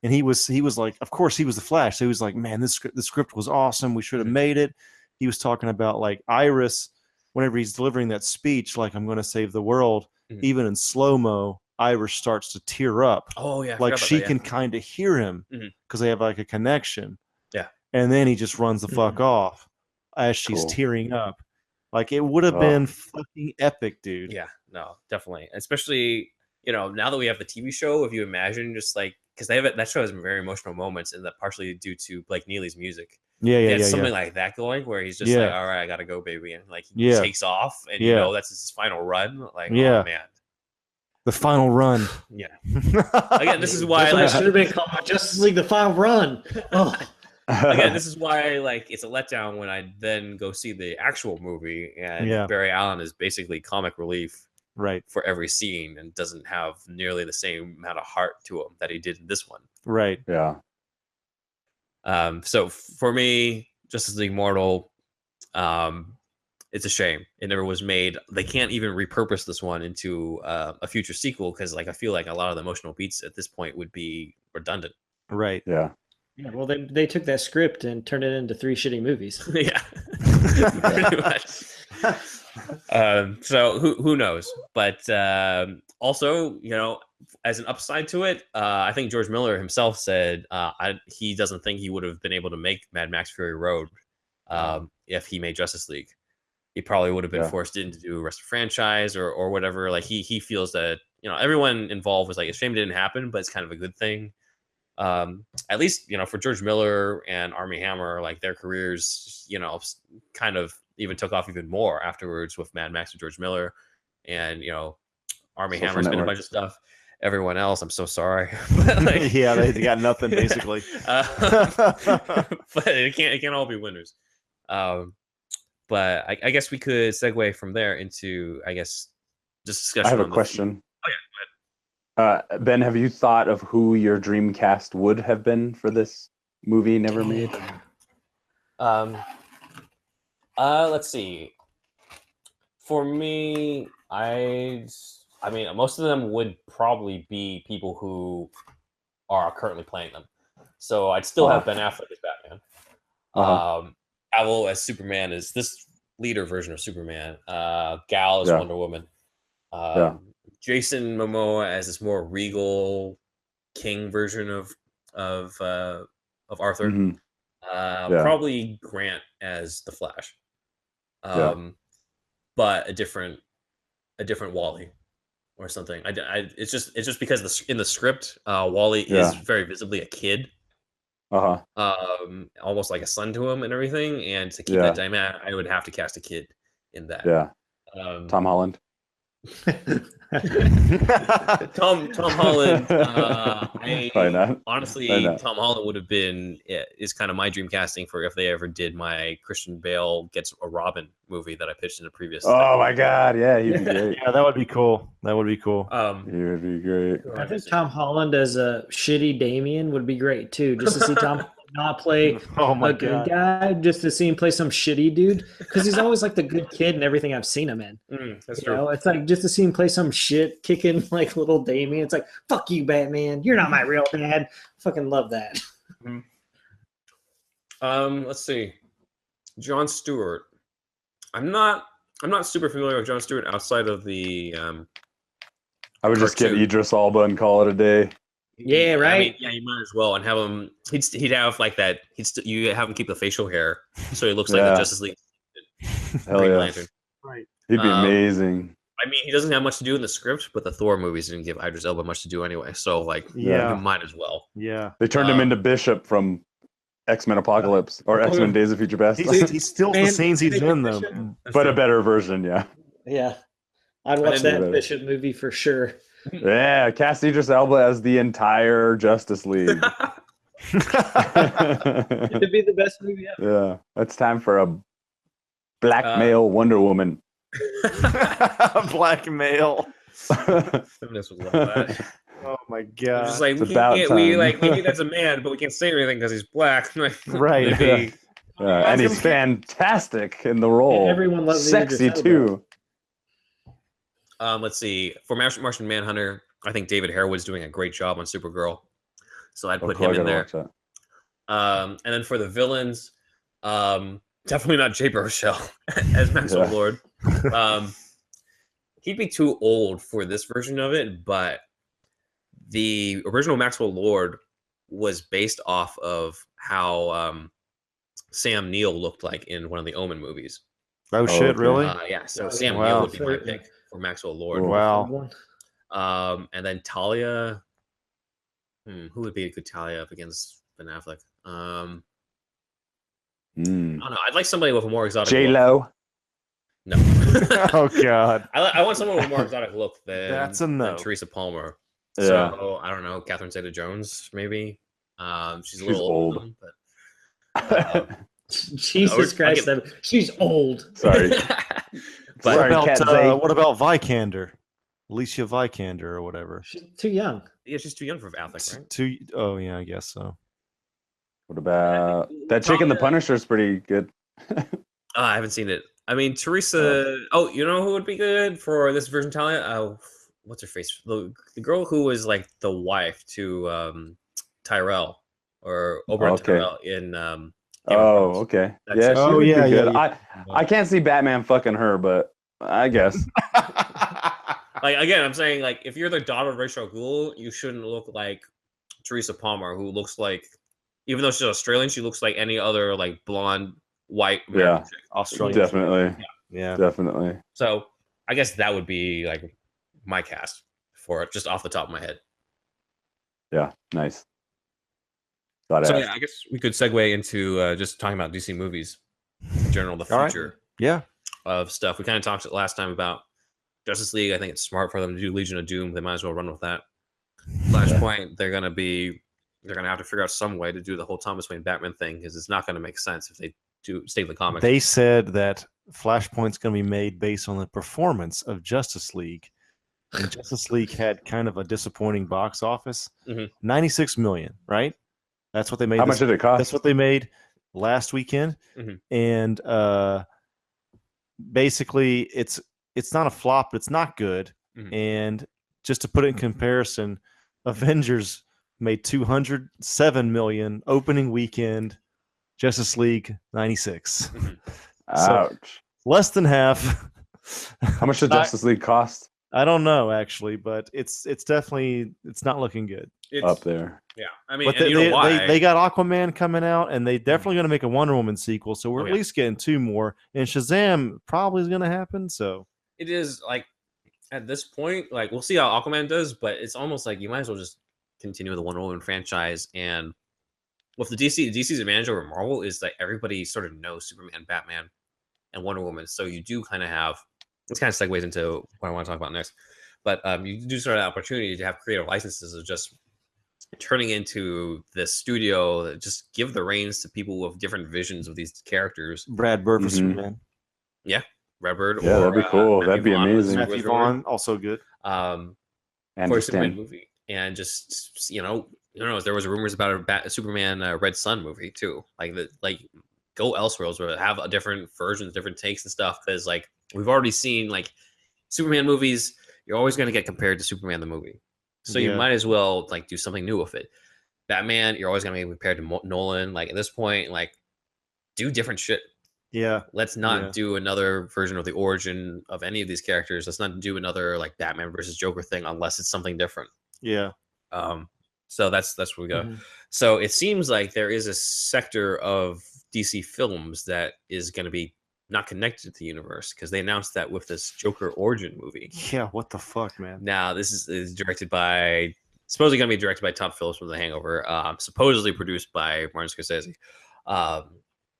Speaker 2: and he was like, of course he was the Flash. So he was like, man, the script was awesome. We should have made it. He was talking about like Iris, whenever he's delivering that speech, like I'm going to save the world, even in slow-mo. Iris starts to tear up.
Speaker 1: Oh yeah,
Speaker 2: like she can kind of hear him because they have like a connection.
Speaker 1: Yeah,
Speaker 2: and then he just runs the fuck off as she's tearing up. Like it would have been fucking epic, dude.
Speaker 1: Yeah, no, definitely. Especially now that we have the TV show, if you imagine just like because they have that show has very emotional moments, and that partially due to Blake Neely's music.
Speaker 2: Yeah,
Speaker 1: something like that going where he's just like, all right, I gotta go, baby, and like he takes off, and that's his final run. Like, oh man.
Speaker 2: The final run.
Speaker 1: Yeah. Again, this is why
Speaker 4: it should have been called Justice League: The Final Run. Oh.
Speaker 1: Again, this is why like it's a letdown when I then go see the actual movie and Barry Allen is basically comic relief for every scene and doesn't have nearly the same amount of heart to him that he did in this one.
Speaker 2: Right.
Speaker 3: Yeah.
Speaker 1: So for me, Justice League Mortal, it's a shame it never was made. They can't even repurpose this one into a future sequel because, like, I feel like a lot of the emotional beats at this point would be redundant.
Speaker 2: Right.
Speaker 3: Yeah.
Speaker 4: Yeah. Well, they took that script and turned it into 3 shitty movies.
Speaker 1: Yeah. Pretty much. So who knows? But also, as an upside to it, I think George Miller himself said he doesn't think he would have been able to make Mad Max Fury Road if he made Justice League. He probably would have been forced in to do the rest of the franchise or whatever. Like he feels that, everyone involved was like, it's a shame it didn't happen, but it's kind of a good thing. at least for George Miller and Armie Hammer, like their careers, kind of even took off even more afterwards with Mad Max and George Miller, and Armie
Speaker 3: Social
Speaker 1: Hammer's been a
Speaker 3: Network.
Speaker 1: bunch of stuff. Everyone else, I'm so sorry.
Speaker 2: Yeah, they got nothing basically.
Speaker 1: But it can't all be winners. But I guess we could segue from there into just discussion.
Speaker 3: I have a
Speaker 1: on the
Speaker 3: question.
Speaker 1: Oh yeah, go ahead.
Speaker 3: Ben, have you thought of who your dream cast would have been for this movie never made?
Speaker 1: Let's see. For me, I mean, most of them would probably be people who are currently playing them. So I'd still have Ben Affleck as Batman. Cavill as Superman is this leader version of Superman. Gal as Wonder Woman. Jason Momoa as this more regal king version of Arthur. Probably Grant as the Flash. But a different Wally. Or something. It's just because in the script, Wally is very visibly a kid, almost like a son to him and everything. And to keep that dynamic, I would have to cast a kid in that.
Speaker 3: Yeah, Tom Holland.
Speaker 1: Tom Holland. Honestly, Tom Holland would have been is kind of my dream casting for if they ever did my Christian Bale gets a Robin movie that I pitched in a previous.
Speaker 3: Oh my God, yeah, he'd be great.
Speaker 2: Yeah, that would be cool. He
Speaker 3: would be great.
Speaker 4: I think Tom Holland as a shitty Damien would be great too, just to see Tom not play a good guy, just to see him play some shitty dude, because he's always like the good kid in everything I've seen him in.
Speaker 1: That's true.
Speaker 4: Know? It's like just to see him play some shit kicking like little Damien. It's like, fuck you, Batman. You're not my real dad. Fucking love that.
Speaker 1: Let's see. Jon Stewart. I'm not super familiar with Jon Stewart outside of the
Speaker 3: I would just get Idris Elba and call it a day.
Speaker 4: Yeah, right.
Speaker 1: I mean, yeah, you might as well, and have him. He'd have like that. You have him keep the facial hair, so he looks like the Justice League.
Speaker 3: Hell yeah.
Speaker 1: Lantern.
Speaker 2: Right.
Speaker 3: He'd be amazing.
Speaker 1: I mean, he doesn't have much to do in the script, but the Thor movies didn't give Idris Elba much to do anyway. So, like, you might as well.
Speaker 2: Yeah.
Speaker 3: They turned him into Bishop from X-Men Apocalypse or X-Men Days of Future Past.
Speaker 2: He still the scenes he's in, though.
Speaker 3: But a better version, yeah.
Speaker 4: Yeah. I'd watch that Bishop movie for sure.
Speaker 3: Yeah, cast Idris Elba as the entire Justice League.
Speaker 4: It'd be the best movie ever.
Speaker 3: Yeah, it's time for a black male Wonder Woman.
Speaker 2: Black male.
Speaker 1: Feminists would love that.
Speaker 2: Oh my God!
Speaker 1: Just like we think that's a man, but we can't say anything because he's black.
Speaker 2: Right.
Speaker 3: And he's fantastic in the role.
Speaker 4: And everyone loves
Speaker 3: sexy too.
Speaker 1: Let's see. For Martian Manhunter, I think David Harewood's doing a great job on Supergirl, so I'd put him in there. And then for the villains, definitely not Jay Baruchel as Maxwell Lord. He'd be too old for this version of it, but the original Maxwell Lord was based off of how Sam Neill looked like in one of the Omen movies.
Speaker 2: Oh shit! Really?
Speaker 1: Yeah. So Sam Neill would be my pick for Maxwell Lord.
Speaker 2: Wow.
Speaker 1: And then Talia. Who would be a good Talia up against Ben Affleck? I don't know. I'd like somebody with a more exotic
Speaker 3: J-Lo.
Speaker 1: No.
Speaker 2: Oh God.
Speaker 1: I want someone with a more exotic look than
Speaker 2: no.
Speaker 1: Teresa Palmer.
Speaker 3: Yeah.
Speaker 1: So I don't know, Catherine Zeta-Jones maybe. She's a little old, but
Speaker 4: Jesus Christ, she's old.
Speaker 3: Sorry.
Speaker 2: What about Vikander? Alicia Vikander or whatever.
Speaker 4: She's too young.
Speaker 1: Yeah, she's too young for Affleck, right?
Speaker 2: Oh yeah, I guess so.
Speaker 3: What about that chick in The Punisher is pretty good.
Speaker 1: I haven't seen it. I mean, Teresa. Oh, you know who would be good for this version? Talia. What's her face? The girl who was like the wife to Tyrell or Oberyn Tyrell in.
Speaker 3: Okay. Yeah. Good. I can't see Batman fucking her, but I guess.
Speaker 1: Like again, I'm saying like if you're the daughter of Ra's al Ghul, you shouldn't look like Teresa Palmer, who looks like, even though she's Australian, she looks like any other like blonde, white American chick.
Speaker 2: Australian.
Speaker 3: Definitely.
Speaker 2: Yeah.
Speaker 3: Definitely.
Speaker 1: So I guess that would be like my cast for it, just off the top of my head.
Speaker 3: Yeah. Nice.
Speaker 1: So yeah, I guess we could segue into just talking about DC movies in general, the future of stuff. We kind of talked last time about Justice League. I think it's smart for them to do Legion of Doom. They might as well run with that. Flashpoint, they're gonna have to figure out some way to do the whole Thomas Wayne Batman thing, because it's not gonna make sense if they do stay in the comics.
Speaker 2: They said that Flashpoint's gonna be made based on the performance of Justice League. And Justice League had kind of a disappointing box office. 96 million, right? That's what they made.
Speaker 3: How much did it cost?
Speaker 2: That's what they made last weekend. And basically, it's not a flop, but it's not good. And just to put it in comparison, Avengers made 207 million opening weekend. Justice League 96.
Speaker 3: Ouch.
Speaker 2: So, less than half.
Speaker 3: How much did Justice League cost?
Speaker 2: I don't know actually, but it's definitely not looking good.
Speaker 3: It's up there.
Speaker 1: Yeah, I mean,
Speaker 2: but they got Aquaman coming out, and they definitely going to make a Wonder Woman sequel. So we're at least getting 2 more, and Shazam probably is going to happen. So
Speaker 1: it is like at this point, like we'll see how Aquaman does, but it's almost like you might as well just continue the Wonder Woman franchise. And with the DC's advantage over Marvel is that everybody sort of knows Superman, Batman, and Wonder Woman. So you do kind of have this kind of segues into what I want to talk about next. But you do sort of have opportunity to have creative licenses of just turning into the studio that just give the reins to people with different visions of these characters.
Speaker 2: Brad Bird for Superman.
Speaker 1: Yeah, Brad Bird.
Speaker 3: Yeah, that'd be cool. That'd be amazing.
Speaker 2: Matthew Vaughn, also good.
Speaker 3: And
Speaker 1: for a Superman movie, and just there was rumors about a Superman Red Sun movie too. Like go elsewhere, or have a different versions, different takes and stuff. Because like we've already seen like Superman movies, you're always going to get compared to Superman the movie. So you might as well like do something new with it. Batman, you're always going to be compared to Nolan. Like at this point, like do different shit.
Speaker 2: Yeah.
Speaker 1: Let's not do another version of the origin of any of these characters. Let's not do another like Batman versus Joker thing unless it's something different.
Speaker 2: Yeah.
Speaker 1: So that's where we go. So it seems like there is a sector of DC films that is going to be not connected to the universe, because they announced that with this Joker origin movie.
Speaker 2: Yeah, what the fuck, man?
Speaker 1: Now this is supposedly going to be directed by Todd Phillips from The Hangover, supposedly produced by Martin Scorsese,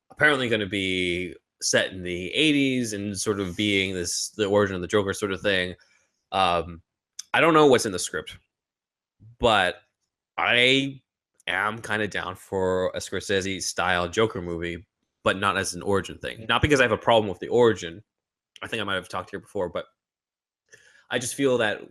Speaker 1: apparently going to be set in the 80s and sort of being the origin of the Joker sort of thing. I don't know what's in the script, but I am kind of down for a Scorsese style Joker movie, but not as an origin thing. Not because I have a problem with the origin. I think I might have talked here before, but I just feel that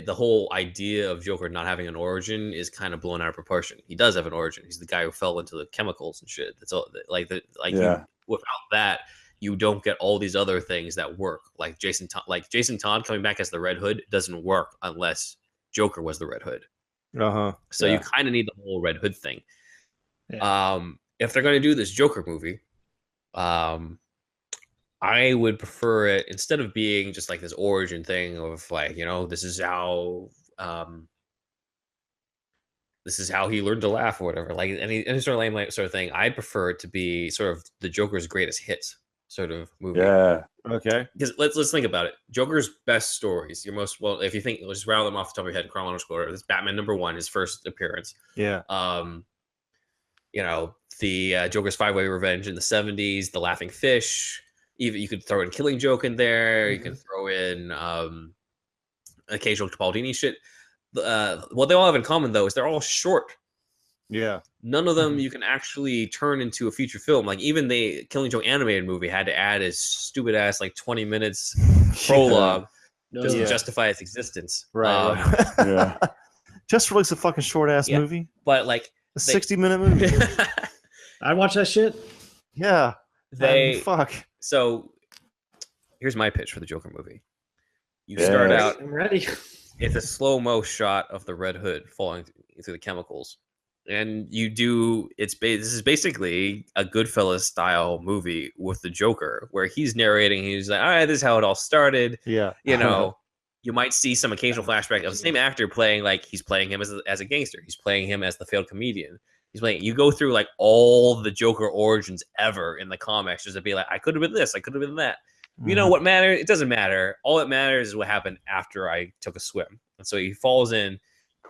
Speaker 1: the whole idea of Joker not having an origin is kind of blown out of proportion. He does have an origin. He's the guy who fell into the chemicals and shit. That's all. Without that, you don't get all these other things that work. Like Jason Todd coming back as the Red Hood doesn't work unless Joker was the Red Hood. So you kind of need the whole Red Hood thing. If they're going to do this Joker movie, I would prefer it, instead of being just like this origin thing of like, this is how he learned to laugh or whatever, like any sort of lame sort of thing. I'd prefer it to be sort of the Joker's greatest hits sort of movie.
Speaker 3: Yeah.
Speaker 2: Okay.
Speaker 1: Because let's think about it. Joker's best stories, if you think, let's just rattle them off the top of your head in chronological order. This Batman #1, his first appearance.
Speaker 2: Yeah.
Speaker 1: The Joker's 5-Way Revenge in the 70s, The Laughing Fish. Even you could throw in Killing Joke in there. You can throw in occasional Capaldini shit. What they all have in common, though, is they're all short.
Speaker 2: Yeah.
Speaker 1: None of them you can actually turn into a feature film. Like even the Killing Joke animated movie had to add a stupid ass like 20 minutes prologue just to justify its existence.
Speaker 2: Right. Just release a fucking short ass movie.
Speaker 1: But like
Speaker 2: a 60-minute movie.
Speaker 4: I'd watch that shit.
Speaker 2: Yeah. Fuck.
Speaker 1: So here's my pitch for the Joker movie. You start out.
Speaker 4: I'm ready.
Speaker 1: It's a slow-mo shot of the Red Hood falling through the chemicals. And this is basically a Goodfellas style movie with the Joker, where he's narrating. He's like, all right, this is how it all started.
Speaker 2: Yeah.
Speaker 1: You might see some occasional flashback of the same actor playing, like he's playing him as a gangster. He's playing him as the failed comedian. You go through like all the Joker origins ever in the comics, just to be like, I could have been this, I could have been that. You know what matters? It doesn't matter. All that matters is what happened after I took a swim. And so he falls in,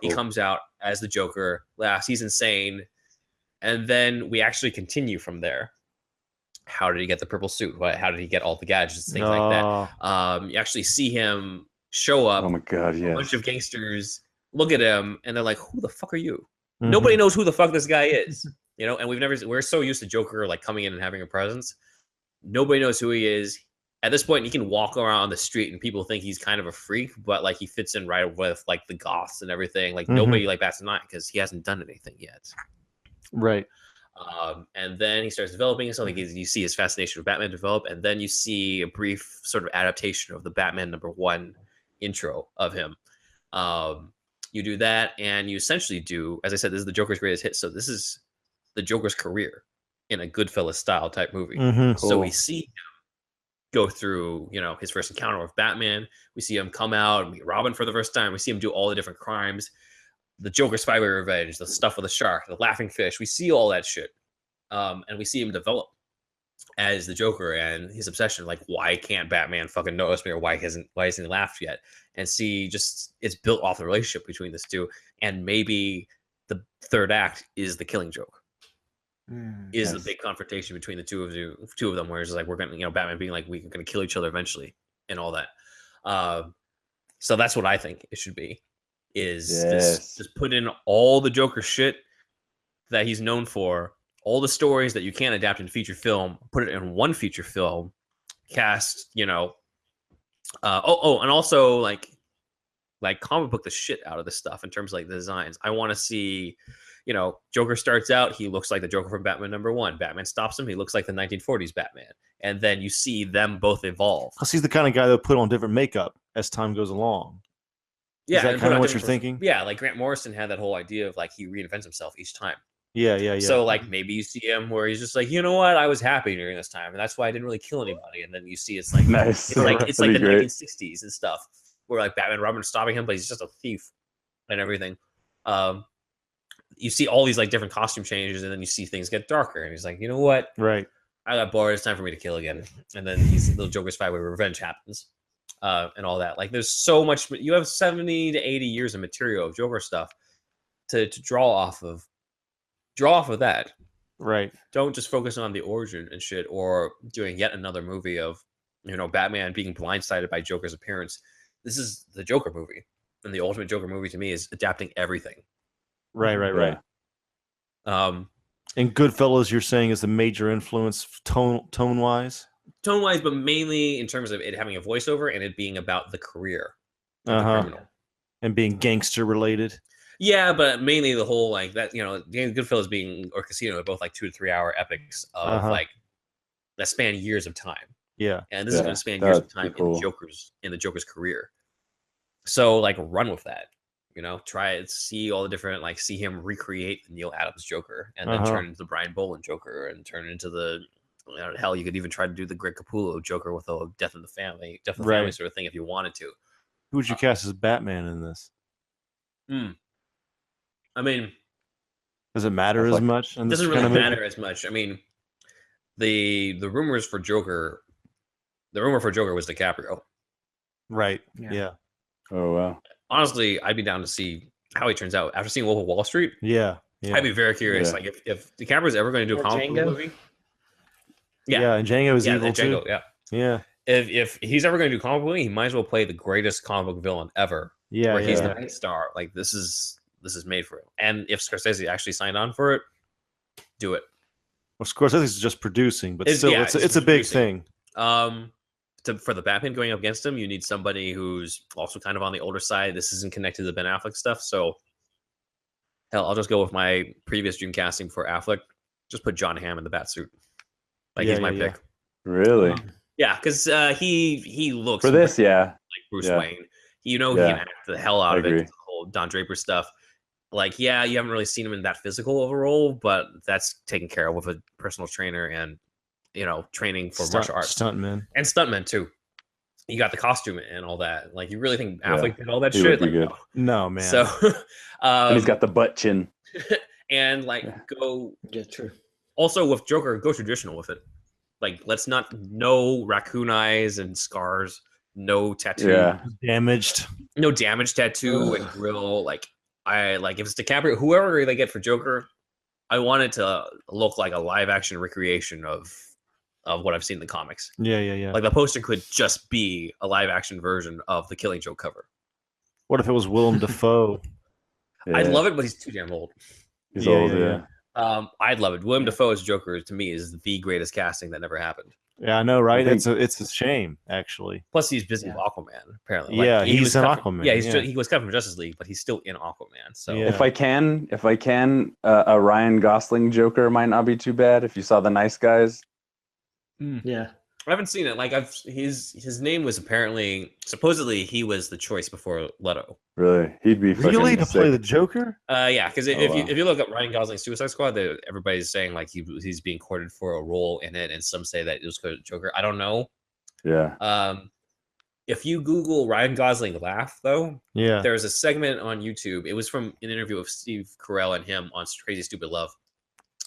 Speaker 1: he comes out as the Joker, laughs, he's insane, And then we actually continue from there. How did he get the purple suit? How did he get all the gadgets? Things like that. You actually see him show up.
Speaker 3: Oh my God,
Speaker 1: A bunch of gangsters look at him and they're like, "Who the fuck are you?" Nobody knows who the fuck this guy is, you know. And we're so used to Joker like coming in and having a presence. Nobody knows who he is. At this point, he can walk around the street and people think he's kind of a freak, but like he fits in right with like the goths and everything. Like nobody like bats an eye because he hasn't done anything yet.
Speaker 2: Right.
Speaker 1: And then he starts developing something. You see his fascination with Batman develop, and then you see a brief sort of adaptation of the Batman #1 intro of him. You do that, and you essentially do, as I said, this is the Joker's greatest hit. So this is the Joker's career in a Goodfellas style type movie.
Speaker 2: Cool.
Speaker 1: So we see him go through, you know, his first encounter with Batman. We see him come out and meet Robin for the first time. We see him do all the different crimes, the Joker's 5-way revenge, the stuff with the shark, the laughing fish. We see all that shit, and we see him develop as the Joker and his obsession. Like, why can't Batman fucking notice me, or why hasn't he laughed yet? And see, just it's built off the relationship between these two, and maybe the third act is the Killing Joke. Is the big confrontation between the two of them, where it's like, we're gonna, you know, Batman being like, we're gonna kill each other eventually, and all that. So that's what I think it should be. Is this, just put in all the Joker shit that he's known for, all the stories that you can't adapt in feature film, put it in one feature film, cast, you know, and also like comic book the shit out of this stuff in terms of like the designs. I want to see, you know, Joker starts out, he looks like the Joker from Batman #1. Batman stops him, he looks like the 1940s Batman. And then you see them both evolve.
Speaker 2: Because he's the kind of guy that put on different makeup as time goes along.
Speaker 1: Yeah,
Speaker 2: is that kind of what you're thinking?
Speaker 1: Yeah, like Grant Morrison had that whole idea of like he reinvents himself each time.
Speaker 2: Yeah.
Speaker 1: So like maybe you see him where he's just like, you know what, I was happy during this time, and that's why I didn't really kill anybody. And then you see it's like
Speaker 3: nice.
Speaker 1: It's like the 1960s and stuff, where like Batman and Robin are stopping him, but he's just a thief and everything. You see all these like different costume changes, and then you see things get darker, and he's like, you know what?
Speaker 2: Right.
Speaker 1: I got bored. It's time for me to kill again. And then he's the Joker's 5-way revenge happens, and all that. Like, there's so much. You have 70 to 80 years of material of Joker stuff to draw off of. Draw off of that.
Speaker 2: Right.
Speaker 1: Don't just focus on the origin and shit, or doing yet another movie of, you know, Batman being blindsided by Joker's appearance. This is the Joker movie, and the ultimate Joker movie to me is adapting everything.
Speaker 2: Right. And Goodfellas, you're saying, is a major influence tone-wise?
Speaker 1: Tone-wise, but mainly in terms of it having a voiceover and it being about the career of the criminal.
Speaker 2: And being gangster-related?
Speaker 1: Yeah, but mainly the whole, like, that, you know, Goodfellas being, or Casino, are both, like, 2 to 3 hour epics of, like, that span years of time.
Speaker 2: Yeah.
Speaker 1: And this is going to span years of time in the Joker's career. So, like, run with that. You know, try it, see all the different, like, see him recreate the Neil Adams Joker, and then turn into the Brian Boland Joker, and turn into the, you know, hell, you could even try to do the Greg Capullo Joker with a Death of the Family sort of thing if you wanted to.
Speaker 2: Who would you cast as Batman in this?
Speaker 1: I mean,
Speaker 2: does it matter as much?
Speaker 1: It doesn't really matter as much. I mean, the rumors for Joker, the rumor for Joker was DiCaprio.
Speaker 2: Right. Yeah.
Speaker 3: Oh wow.
Speaker 1: Honestly, I'd be down to see how he turns out after seeing Wolf of Wall Street.
Speaker 2: Yeah.
Speaker 1: I'd be very curious. Like, if DiCaprio's ever going to do a comic book movie.
Speaker 2: Yeah, and Django is evil too.
Speaker 1: Yeah. If he's ever going to do a comic book movie, he might as well play the greatest comic book villain ever.
Speaker 2: Yeah.
Speaker 1: Where he's the main star. Like, this is made for him. And if Scorsese actually signed on for it, do it.
Speaker 2: Well, Scorsese's just producing, but still, it's a big thing.
Speaker 1: For the Batman going up against him, you need somebody who's also kind of on the older side. This isn't connected to the Ben Affleck stuff, so hell, I'll just go with my previous dream casting for Affleck. Just put John Hamm in the bat suit. Like, he's my pick.
Speaker 3: Really?
Speaker 1: Yeah, because he looks
Speaker 3: for this,
Speaker 1: like Bruce Wayne. You know, he can act the hell out of it. The whole Don Draper stuff. Like, you haven't really seen him in that physical of a role, but that's taken care of with a personal trainer and, you know, training for martial arts. Stuntmen too. You got the costume and all that. Like, you really think Affleck did all that shit? Like,
Speaker 3: good.
Speaker 2: No, man.
Speaker 1: So
Speaker 3: and he's got the butt chin.
Speaker 1: And like go
Speaker 4: true.
Speaker 1: Also with Joker, go traditional with it. Like, let's not no raccoon eyes and scars, no tattoo. No damaged tattoo and grill. Like, if it's DiCaprio, whoever they get for Joker, I want it to look like a live action recreation of what I've seen in the comics.
Speaker 2: Yeah.
Speaker 1: Like the poster could just be a live action version of the Killing Joke cover.
Speaker 2: What if it was Willem Dafoe?
Speaker 3: Yeah.
Speaker 1: I'd love it, but he's too damn old.
Speaker 3: He's old,
Speaker 1: I'd love it. Willem Dafoe as Joker to me is the greatest casting that never happened.
Speaker 2: Yeah, I know, right?
Speaker 3: I think-
Speaker 2: It's a shame, actually.
Speaker 1: Plus, he's busy with Aquaman. Apparently,
Speaker 2: He's in
Speaker 1: cut
Speaker 2: Aquaman.
Speaker 1: He was cut from Justice League, but he's still in Aquaman. So
Speaker 2: Yeah.
Speaker 3: If I can, a Ryan Gosling Joker might not be too bad. If you saw The Nice Guys,
Speaker 4: Yeah.
Speaker 1: I haven't seen it. Like his name was supposedly he was the choice before Leto.
Speaker 3: really, he'd be
Speaker 2: Really, to
Speaker 3: fucking
Speaker 2: play
Speaker 3: sick.
Speaker 2: the Joker?
Speaker 1: Yeah, because
Speaker 3: Oh,
Speaker 1: if you look up Ryan Gosling's Suicide Squad, everybody's saying like he's being courted for a role in it, and some say that it was Joker. I don't know.
Speaker 3: Yeah,
Speaker 1: If you Google Ryan Gosling laugh, though,
Speaker 2: Yeah.
Speaker 1: there's a segment on YouTube. It was from an interview of Steve Carell and him on Crazy Stupid Love,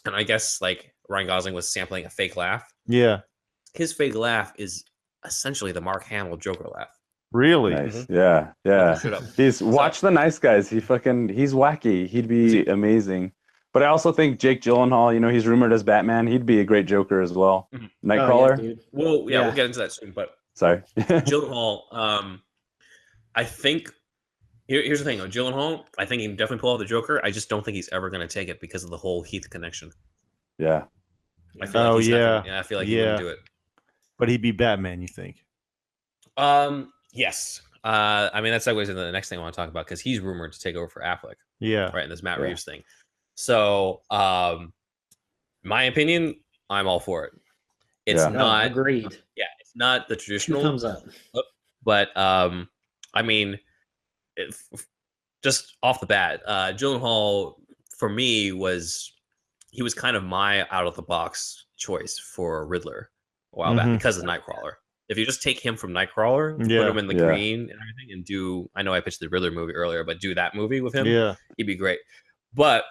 Speaker 1: and I guess like Ryan Gosling was sampling a fake laugh.
Speaker 2: Yeah.
Speaker 1: His fake laugh is essentially the Mark Hamill Joker laugh.
Speaker 2: Really?
Speaker 3: nice. Yeah.
Speaker 1: Shut up.
Speaker 3: Watch The Nice Guys. He's wacky. He'd be amazing. But I also think Jake Gyllenhaal, he's rumored as Batman. He'd be a great Joker as well.
Speaker 1: Mhm.
Speaker 3: Nightcrawler.
Speaker 4: Oh, yeah, dude.
Speaker 1: We'll
Speaker 4: Yeah.
Speaker 1: get into that soon. But
Speaker 3: Sorry.
Speaker 1: Gyllenhaal, I think here's the thing. On Gyllenhaal, I think he can definitely pull off the Joker. I just don't think he's ever going to take it because of the whole Heath connection.
Speaker 3: Yeah.
Speaker 1: I feel
Speaker 2: Oh,
Speaker 1: like he's not
Speaker 2: yeah.
Speaker 1: gonna, I feel like he wouldn't
Speaker 2: Yeah.
Speaker 1: do it.
Speaker 2: But he'd be Batman, you think?
Speaker 1: Yes. I mean that segues into the next thing I want to talk about because he's rumored to take over for Affleck,
Speaker 2: Yeah.
Speaker 1: right? In this Matt
Speaker 3: Yeah.
Speaker 1: Reeves thing. So, my opinion, I'm all for it. It's
Speaker 3: Yeah.
Speaker 4: No,
Speaker 1: not.
Speaker 4: agreed.
Speaker 1: Yeah, it's not the
Speaker 4: Two
Speaker 1: traditional.
Speaker 4: thumbs up.
Speaker 1: But I mean, just off the bat, Gyllenhaal for me was kind of my out of the box choice for Riddler a while back
Speaker 2: Mhm.
Speaker 1: because of Nightcrawler. If you just take him from Nightcrawler,
Speaker 2: Yeah.
Speaker 1: put him in the
Speaker 3: Yeah.
Speaker 1: green and everything, and I know I pitched the Riddler movie earlier, but do that movie with him,
Speaker 2: Yeah.
Speaker 1: he'd be great. But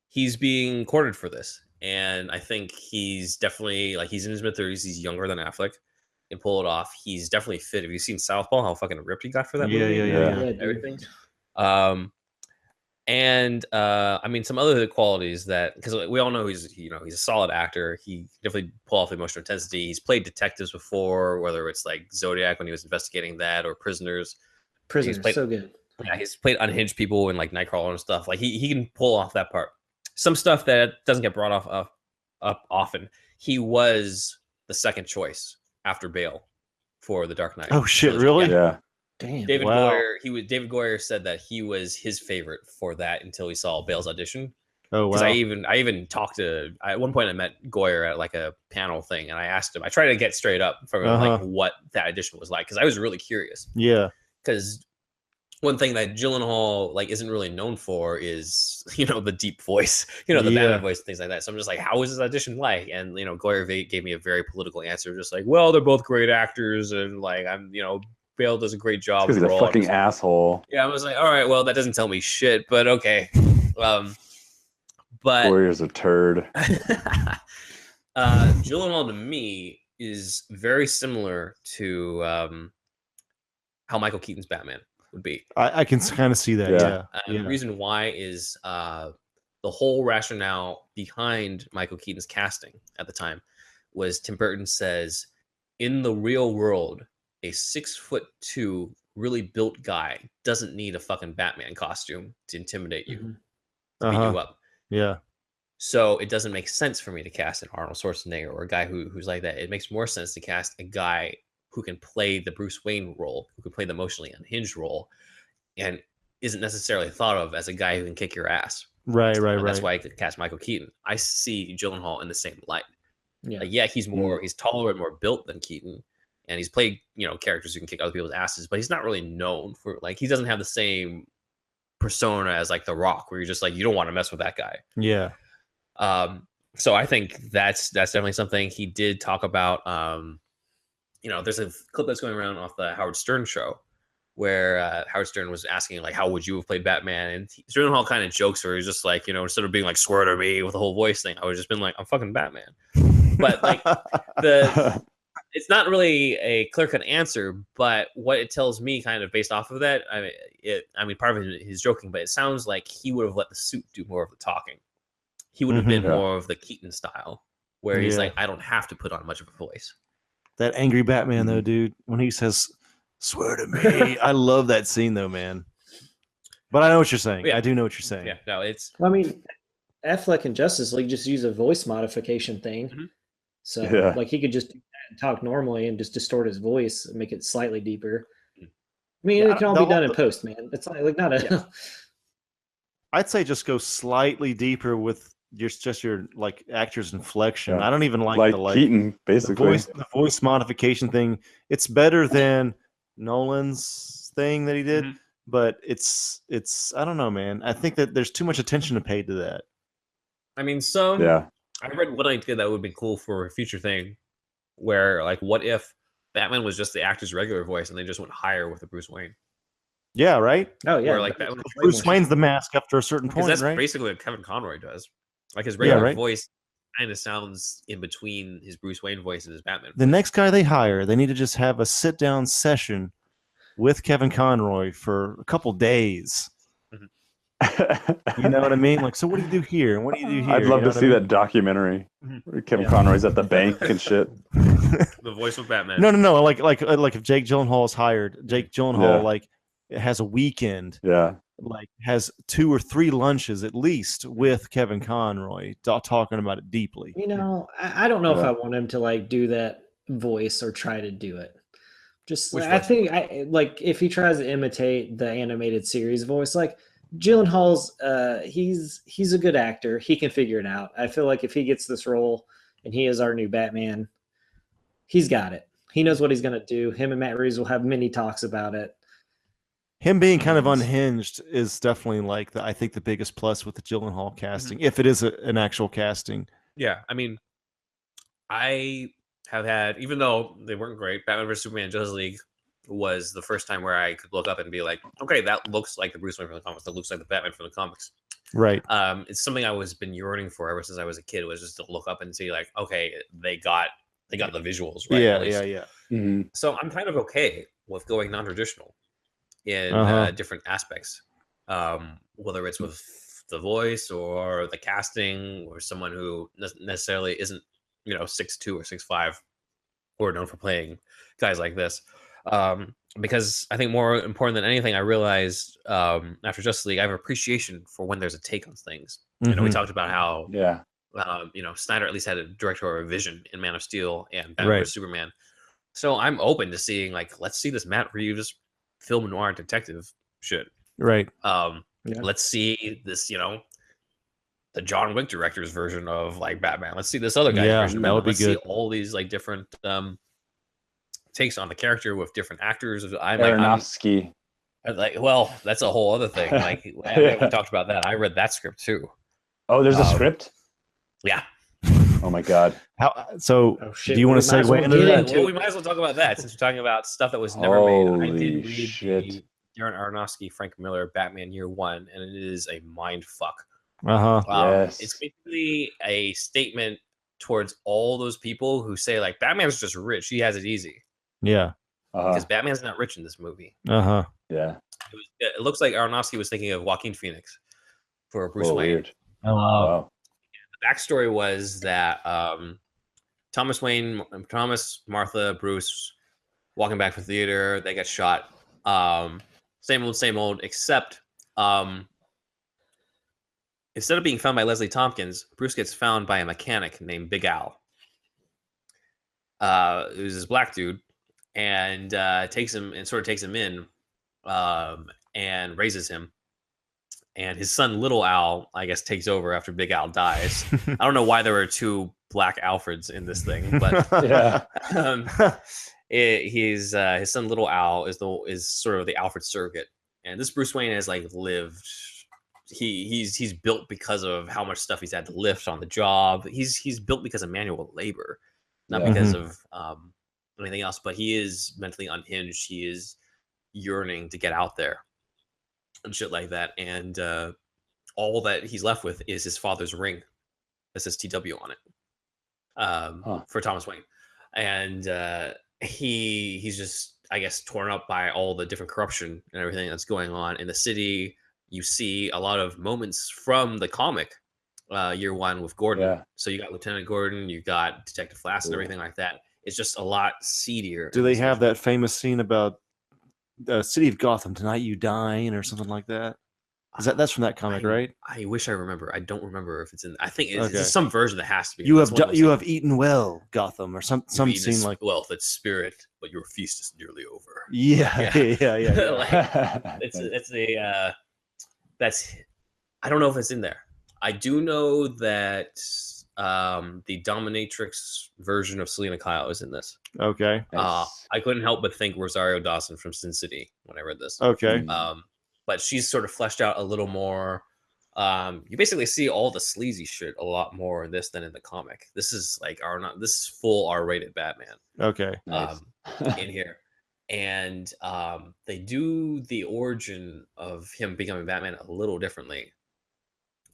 Speaker 1: he's being courted for this, and I think he's definitely he's in his mid-30s. He's younger than Affleck. Can pull it off. He's definitely fit. Have you seen Southpaw? How fucking ripped he got for that
Speaker 2: Yeah,
Speaker 1: movie?
Speaker 2: yeah.
Speaker 4: Yeah, dude.
Speaker 1: Everything. I mean some other qualities that because we all know he's a solid actor. He definitely pull off emotional intensity. He's played detectives before, whether it's like Zodiac when he was investigating that or Prisoners.
Speaker 4: Prisoners,
Speaker 1: played-
Speaker 4: so good.
Speaker 1: Yeah, he's played unhinged people and like Nightcrawler and stuff. Like he can pull off that part. Some stuff that doesn't get brought up often. He was the second choice after Bale for The Dark Knight.
Speaker 2: Oh shit!
Speaker 1: trilogy.
Speaker 2: Really?
Speaker 3: Yeah.
Speaker 4: Damn.
Speaker 1: David
Speaker 2: Wow.
Speaker 1: Goyer. David Goyer said that he was his favorite for that until he saw Bale's audition.
Speaker 2: Oh
Speaker 1: Because
Speaker 2: wow.
Speaker 1: I even talked to at one point I met Goyer at like a panel thing and I asked him. I tried to get straight up from him, like what that audition was like because I was really curious.
Speaker 2: Yeah.
Speaker 1: Because one thing that Gyllenhaal isn't really known for is the deep voice, the
Speaker 2: Yeah.
Speaker 1: Batman voice, things like that. So I'm just like, how was his audition like? And Goyer gave me a very political answer, just like, well, they're both great actors, and Bale does a great job.
Speaker 3: Because he's a
Speaker 1: overall.
Speaker 3: fucking asshole.
Speaker 1: Yeah, I was like, all right, well, that doesn't tell me shit, but okay. But
Speaker 3: Warrior's a turd.
Speaker 1: Gyllenhaal to me is very similar to how Michael Keaton's Batman would be.
Speaker 2: I can kind of see that.
Speaker 3: Yeah.
Speaker 2: Yeah.
Speaker 1: And the reason why is the whole rationale behind Michael Keaton's casting at the time was Tim Burton says, in the real world, a 6'2" really built guy doesn't need a fucking Batman costume to intimidate you, to beat you up.
Speaker 2: Yeah.
Speaker 1: So it doesn't make sense for me to cast an Arnold Schwarzenegger or a guy who's like that. It makes more sense to cast a guy who can play the Bruce Wayne role, who can play the emotionally unhinged role, and isn't necessarily thought of as a guy who can kick your ass.
Speaker 2: Right.
Speaker 1: And that's why I could cast Michael Keaton. I see Gyllenhaal in the same light.
Speaker 4: Yeah.
Speaker 1: He's taller and more built than Keaton, and he's played characters who can kick other people's asses, but he's not really known for he doesn't have the same persona as The Rock, where you're just you don't want to mess with that guy.
Speaker 2: Yeah.
Speaker 1: So I think that's definitely something he did talk about. There's a clip that's going around off the Howard Stern show where Howard Stern was asking how would you have played Batman, and Gyllenhaal kind of jokes where he's just instead of being swear to me with the whole voice thing, I would have just been I'm fucking Batman. But it's not really a clear-cut answer, but what it tells me, kind of based off of that, I mean, part of it is joking, but it sounds like he would have let the suit do more of the talking. He would have been more of the Keaton style, where he's like, I don't have to put on much of a voice.
Speaker 2: That angry Batman, though, dude, when he says, "Swear to me," I love that scene, though, man. But I know what you're saying. I do know what you're saying.
Speaker 1: Yeah, no, it's.
Speaker 4: Well, I mean, Affleck and Justice League just use a voice modification thing. So, like, he could just do that and talk normally and just distort his voice and make it slightly deeper. I mean, it can all be done in post, man. It's like not a.
Speaker 2: Yeah. I'd say just go slightly deeper with just your like actor's inflection. I don't even like the
Speaker 3: Keaton, basically
Speaker 2: the voice modification thing. It's better than Nolan's thing that he did, but it's I don't know, man. I think that there's too much attention to pay to that.
Speaker 1: I mean, I read one idea that would be cool for a future thing, where like, what if Batman was just the actor's regular voice and they just went higher with the Bruce Wayne?
Speaker 2: Yeah, right.
Speaker 4: Oh yeah,
Speaker 1: where, like
Speaker 2: Bruce Wayne's the mask after a certain point,
Speaker 1: that's
Speaker 2: right?
Speaker 1: basically what Kevin Conroy does. Like his regular voice kind of sounds in between his Bruce Wayne voice and his Batman voice.
Speaker 2: The next guy they hire, they need to just have a sit-down session with Kevin Conroy for a couple days. You know what I mean? Like, so what do you do here? And what do you do here?
Speaker 3: I'd love to see that documentary where Kevin Conroy's at the bank and shit.
Speaker 1: The voice of Batman.
Speaker 2: No. Like if Jake Gyllenhaal is hired, Jake Gyllenhaal like has a weekend.
Speaker 3: Yeah.
Speaker 2: Like has 2 or 3 lunches at least with Kevin Conroy, talking about it deeply.
Speaker 4: You know, I don't know if I want him to like do that voice or try to do it. Just I think like if he tries to imitate the animated series voice, like Gyllenhaal's, he's a good actor. He can figure it out. I feel like if he gets this role and he is our new Batman, he's got it. He knows what he's gonna do. Him and Matt Reeves will have many talks about it.
Speaker 2: Him being kind of unhinged is definitely like I think the biggest plus with the Gyllenhaal casting, if it is an actual casting.
Speaker 1: Yeah, I mean, I have had, even though they weren't great, Batman vs Superman Justice League was the first time where I could look up and be like, okay, that looks like the Bruce Wayne from the comics. That looks like the Batman from the comics.
Speaker 2: Right.
Speaker 1: It's something I was been yearning for ever since I was a kid. Was just to look up and see like, okay, they got the visuals right.
Speaker 2: Yeah.
Speaker 1: So I'm kind of okay with going non-traditional in different aspects, whether it's with the voice or the casting or someone who necessarily isn't 6'2" or 6'5", or known for playing guys like this. Because I think more important than anything, I realized after Justice League, I have appreciation for when there's a take on things. You know, we talked about how Snyder at least had a directorial vision in Man of Steel and Batman vs Superman. So I'm open to seeing like, let's see this Matt Reeves film noir detective shit.
Speaker 2: Right.
Speaker 1: Let's see this, the John Wick director's version of like Batman. Let's see this other guy's version of Batman. Let's see all these like different takes on the character with different actors.
Speaker 3: Aronofsky.
Speaker 1: Well, that's a whole other thing. Like we talked about that. I read that script too.
Speaker 3: Oh, there's a script?
Speaker 1: Yeah.
Speaker 3: Oh my God.
Speaker 2: Do you want to segue into that?
Speaker 1: Well, we might as well talk about that since we're taling about stuff that was never made. I did read the Darren Aronofsky, Frank Miller, Batman Year One, and it is a mind fuck.
Speaker 3: Yes.
Speaker 1: It's basically a statement towards all those people who say like Batman's just rich. He has it easy.
Speaker 2: Yeah.
Speaker 1: Because Batman's not rich in this movie.
Speaker 3: Yeah.
Speaker 1: It looks like Aronofsky was thinking of Joaquin Phoenix for Bruce Wayne.
Speaker 3: Weird.
Speaker 2: Oh, wow.
Speaker 1: The backstory was that Thomas Wayne, Martha, Bruce walking back from the theater, they get shot. Same old, except instead of being found by Leslie Tompkins, Bruce gets found by a mechanic named Big Al. Who's this black dude, and takes him in and raises him. And his son, Little Al, I guess, takes over after Big Al dies. I don't know why there were 2 black Alfreds in this thing, but his son, Little Al, is sort of the Alfred surrogate. And this Bruce Wayne has like lived. He's built because of how much stuff he's had to lift on the job. He's built because of manual labor, not because of anything else. But he is mentally unhinged. He is yearning to get out there and shit like that. And all that he's left with is his father's ring that says TW on it for Thomas Wayne. and he's just, I guess, torn up by all the different corruption and everything that's going on in the city. You see a lot of moments from the comic year one with Gordon.
Speaker 3: Yeah.
Speaker 1: So you got Lieutenant Gordon, you got Detective Flass, and everything like that. It's just a lot seedier.
Speaker 2: Do they have that famous scene about the city of Gotham, tonight you dine, or something like that? That's from that comic, right?
Speaker 1: I wish I remember. I don't remember if it's in. I think it's some version that has to be.
Speaker 2: You have eaten well, Gotham, or some scene like
Speaker 1: wealth, its spirit, but your feast is nearly over.
Speaker 2: Yeah.
Speaker 1: That's I don't know if it's in there. I do know that the dominatrix version of Selena Kyle is in this.
Speaker 2: Okay.
Speaker 1: I couldn't help but think Rosario Dawson from Sin City when I read this.
Speaker 2: Okay.
Speaker 1: But she's sort of fleshed out a little more. You basically see all the sleazy shit a lot more in this than in the comic. This is like this is full R-rated Batman.
Speaker 2: Okay.
Speaker 1: In here. And they do the origin of him becoming Batman a little differently.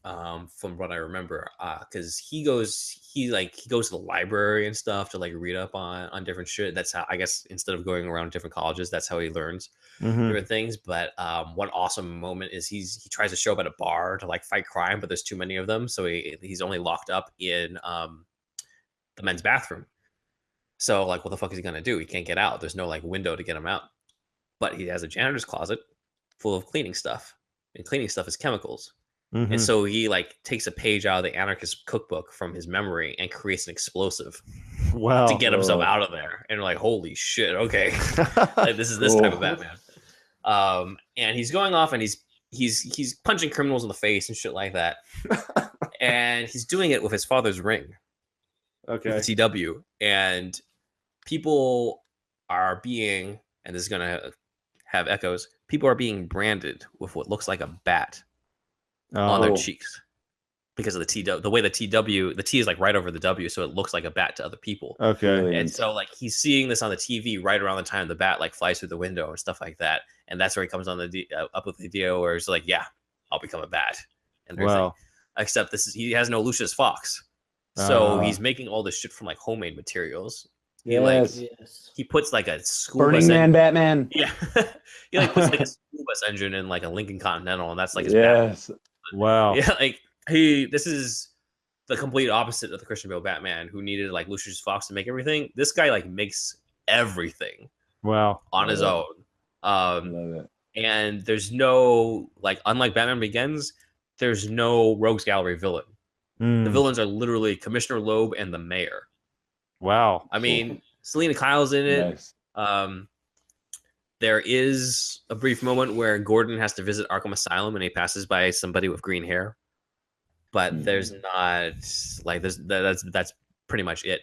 Speaker 1: From what I remember, because he goes to the library and stuff to like read up on different shit. That's how, I guess, instead of going around different colleges, that's how he learns different things. But one awesome moment is he tries to show up at a bar to like fight crime, but there's too many of them, so he's only locked up in the men's bathroom. So like, what the fuck is he gonna do? He can't get out. There's no like window to get him out. But he has a janitor's closet full of cleaning stuff, and cleaning stuff is chemicals. And so he like takes a page out of the anarchist cookbook from his memory and creates an explosive to get himself out of there. And like, holy shit, okay. Like, this is this type of Batman. And he's going off and he's punching criminals in the face and shit like that. And he's doing it with his father's ring.
Speaker 2: Okay.
Speaker 1: With the CW. And people are being, and this is gonna have echoes, people are being branded with what looks like a bat on their cheeks because of the TW. The way the T is like right over the W, so it looks like a bat to other people.
Speaker 2: Okay.
Speaker 1: And so like he's seeing this on the TV right around the time the bat like flies through the window and stuff like that, and that's where he comes on the up with the idea where he's like, yeah, I'll become a bat. And there's like, except he has no Lucius Fox, so he's making all this shit from like homemade materials. He puts like a school
Speaker 3: Burning Man Batman.
Speaker 1: Yeah. He like puts like a school bus engine in like a Lincoln Continental, and that's like his Batman.
Speaker 2: Wow.
Speaker 1: Yeah, like this is the complete opposite of the Christian Bale Batman, who needed like Lucius Fox to make everything. This guy like makes everything on his own.
Speaker 3: Love it.
Speaker 1: And there's no, like, unlike Batman Begins, there's no rogues gallery villain. The villains are literally Commissioner Loeb and the mayor.
Speaker 2: Wow.
Speaker 1: I mean, Selena Kyle's in it.
Speaker 3: Nice.
Speaker 1: There is a brief moment where Gordon has to visit Arkham Asylum and he passes by somebody with green hair, but there's not like that's pretty much it.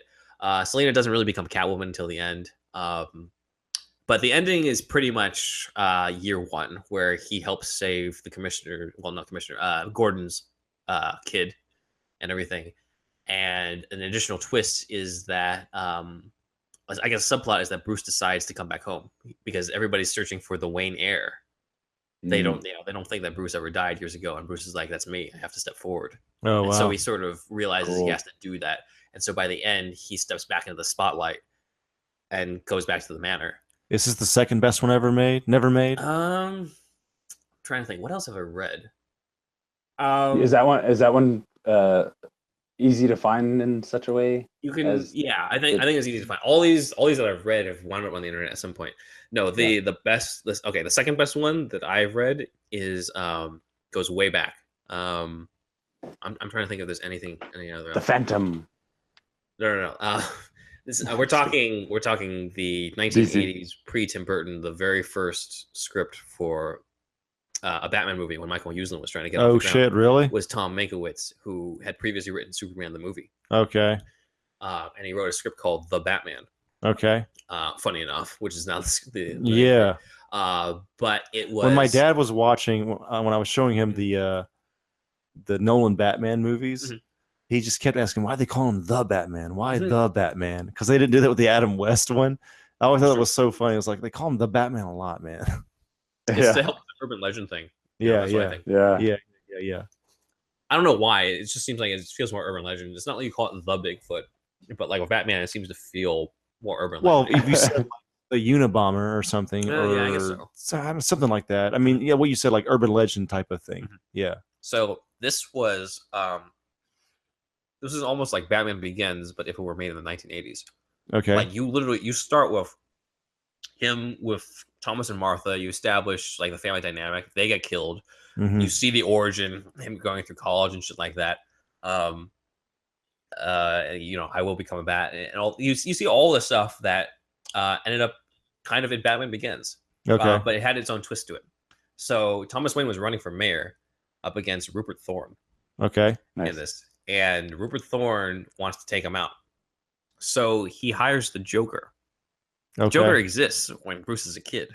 Speaker 1: Selena doesn't really become Catwoman until the end, but the ending is pretty much year one, where he helps save the commissioner. Well, not commissioner, Gordon's kid and everything. And an additional twist is that I guess subplot is that Bruce decides to come back home because everybody's searching for the Wayne heir. They don't think that Bruce ever died years ago, and Bruce is like, "That's me. I have to step forward." And so he sort of realizes he has to do that, and so by the end, he steps back into the spotlight and goes back to the manor.
Speaker 2: Is this the second best one ever made? Never made?
Speaker 1: I'm trying to think. What else have I read?
Speaker 3: Is that one easy to find in such a way?
Speaker 1: You can, I think it's easy to find. All these that I've read have wound up on the internet at some point. No, the second best one that I've read is goes way back. I'm trying to think if there's any other.
Speaker 3: The Phantom.
Speaker 1: No. We're talking the 1980s pre Tim Burton, the very first script for a Batman movie when Michael Uslan was trying to get off the ground.
Speaker 2: Shit, really?
Speaker 1: Was Tom Mankiewicz, who had previously written Superman the movie.
Speaker 2: Okay.
Speaker 1: And he wrote a script called The Batman.
Speaker 2: Okay.
Speaker 1: Funny enough, which is now the
Speaker 2: yeah.
Speaker 1: But it was
Speaker 2: when my dad was watching when I was showing him the Nolan Batman movies. He just kept asking, why they call him the Batman? Why the Batman? Because they didn't do that with the Adam West one. I always thought it was so funny. It was like, they call him the Batman a lot, man.
Speaker 1: It's to help the urban legend thing.
Speaker 2: Yeah.
Speaker 1: I don't know why. It just seems like it feels more urban legend. It's not like you call it the Bigfoot, but like with Batman, it seems to feel more urban.
Speaker 2: Well,
Speaker 1: legend.
Speaker 2: if you said like the Unabomber or something, or
Speaker 1: yeah, I guess so.
Speaker 2: Something like that. I mean, yeah, what you said, like urban legend type of thing. Yeah.
Speaker 1: So this was almost like Batman Begins, but if it were made in the 1980s.
Speaker 2: Okay.
Speaker 1: Like you start with him with Thomas and Martha. You establish like the family dynamic. They get killed.
Speaker 2: Mhm.
Speaker 1: You see the origin, him going through college and shit like that. I will become a bat, and all you see all the stuff that ended up kind of in Batman Begins.
Speaker 2: Okay.
Speaker 1: But it had its own twist to it. So Thomas Wayne was running for mayor up against Rupert Thorne.
Speaker 2: Okay.
Speaker 1: In this, and Rupert Thorne wants to take him out. So he hires the Joker.
Speaker 2: Okay.
Speaker 1: Joker exists when Bruce is a kid.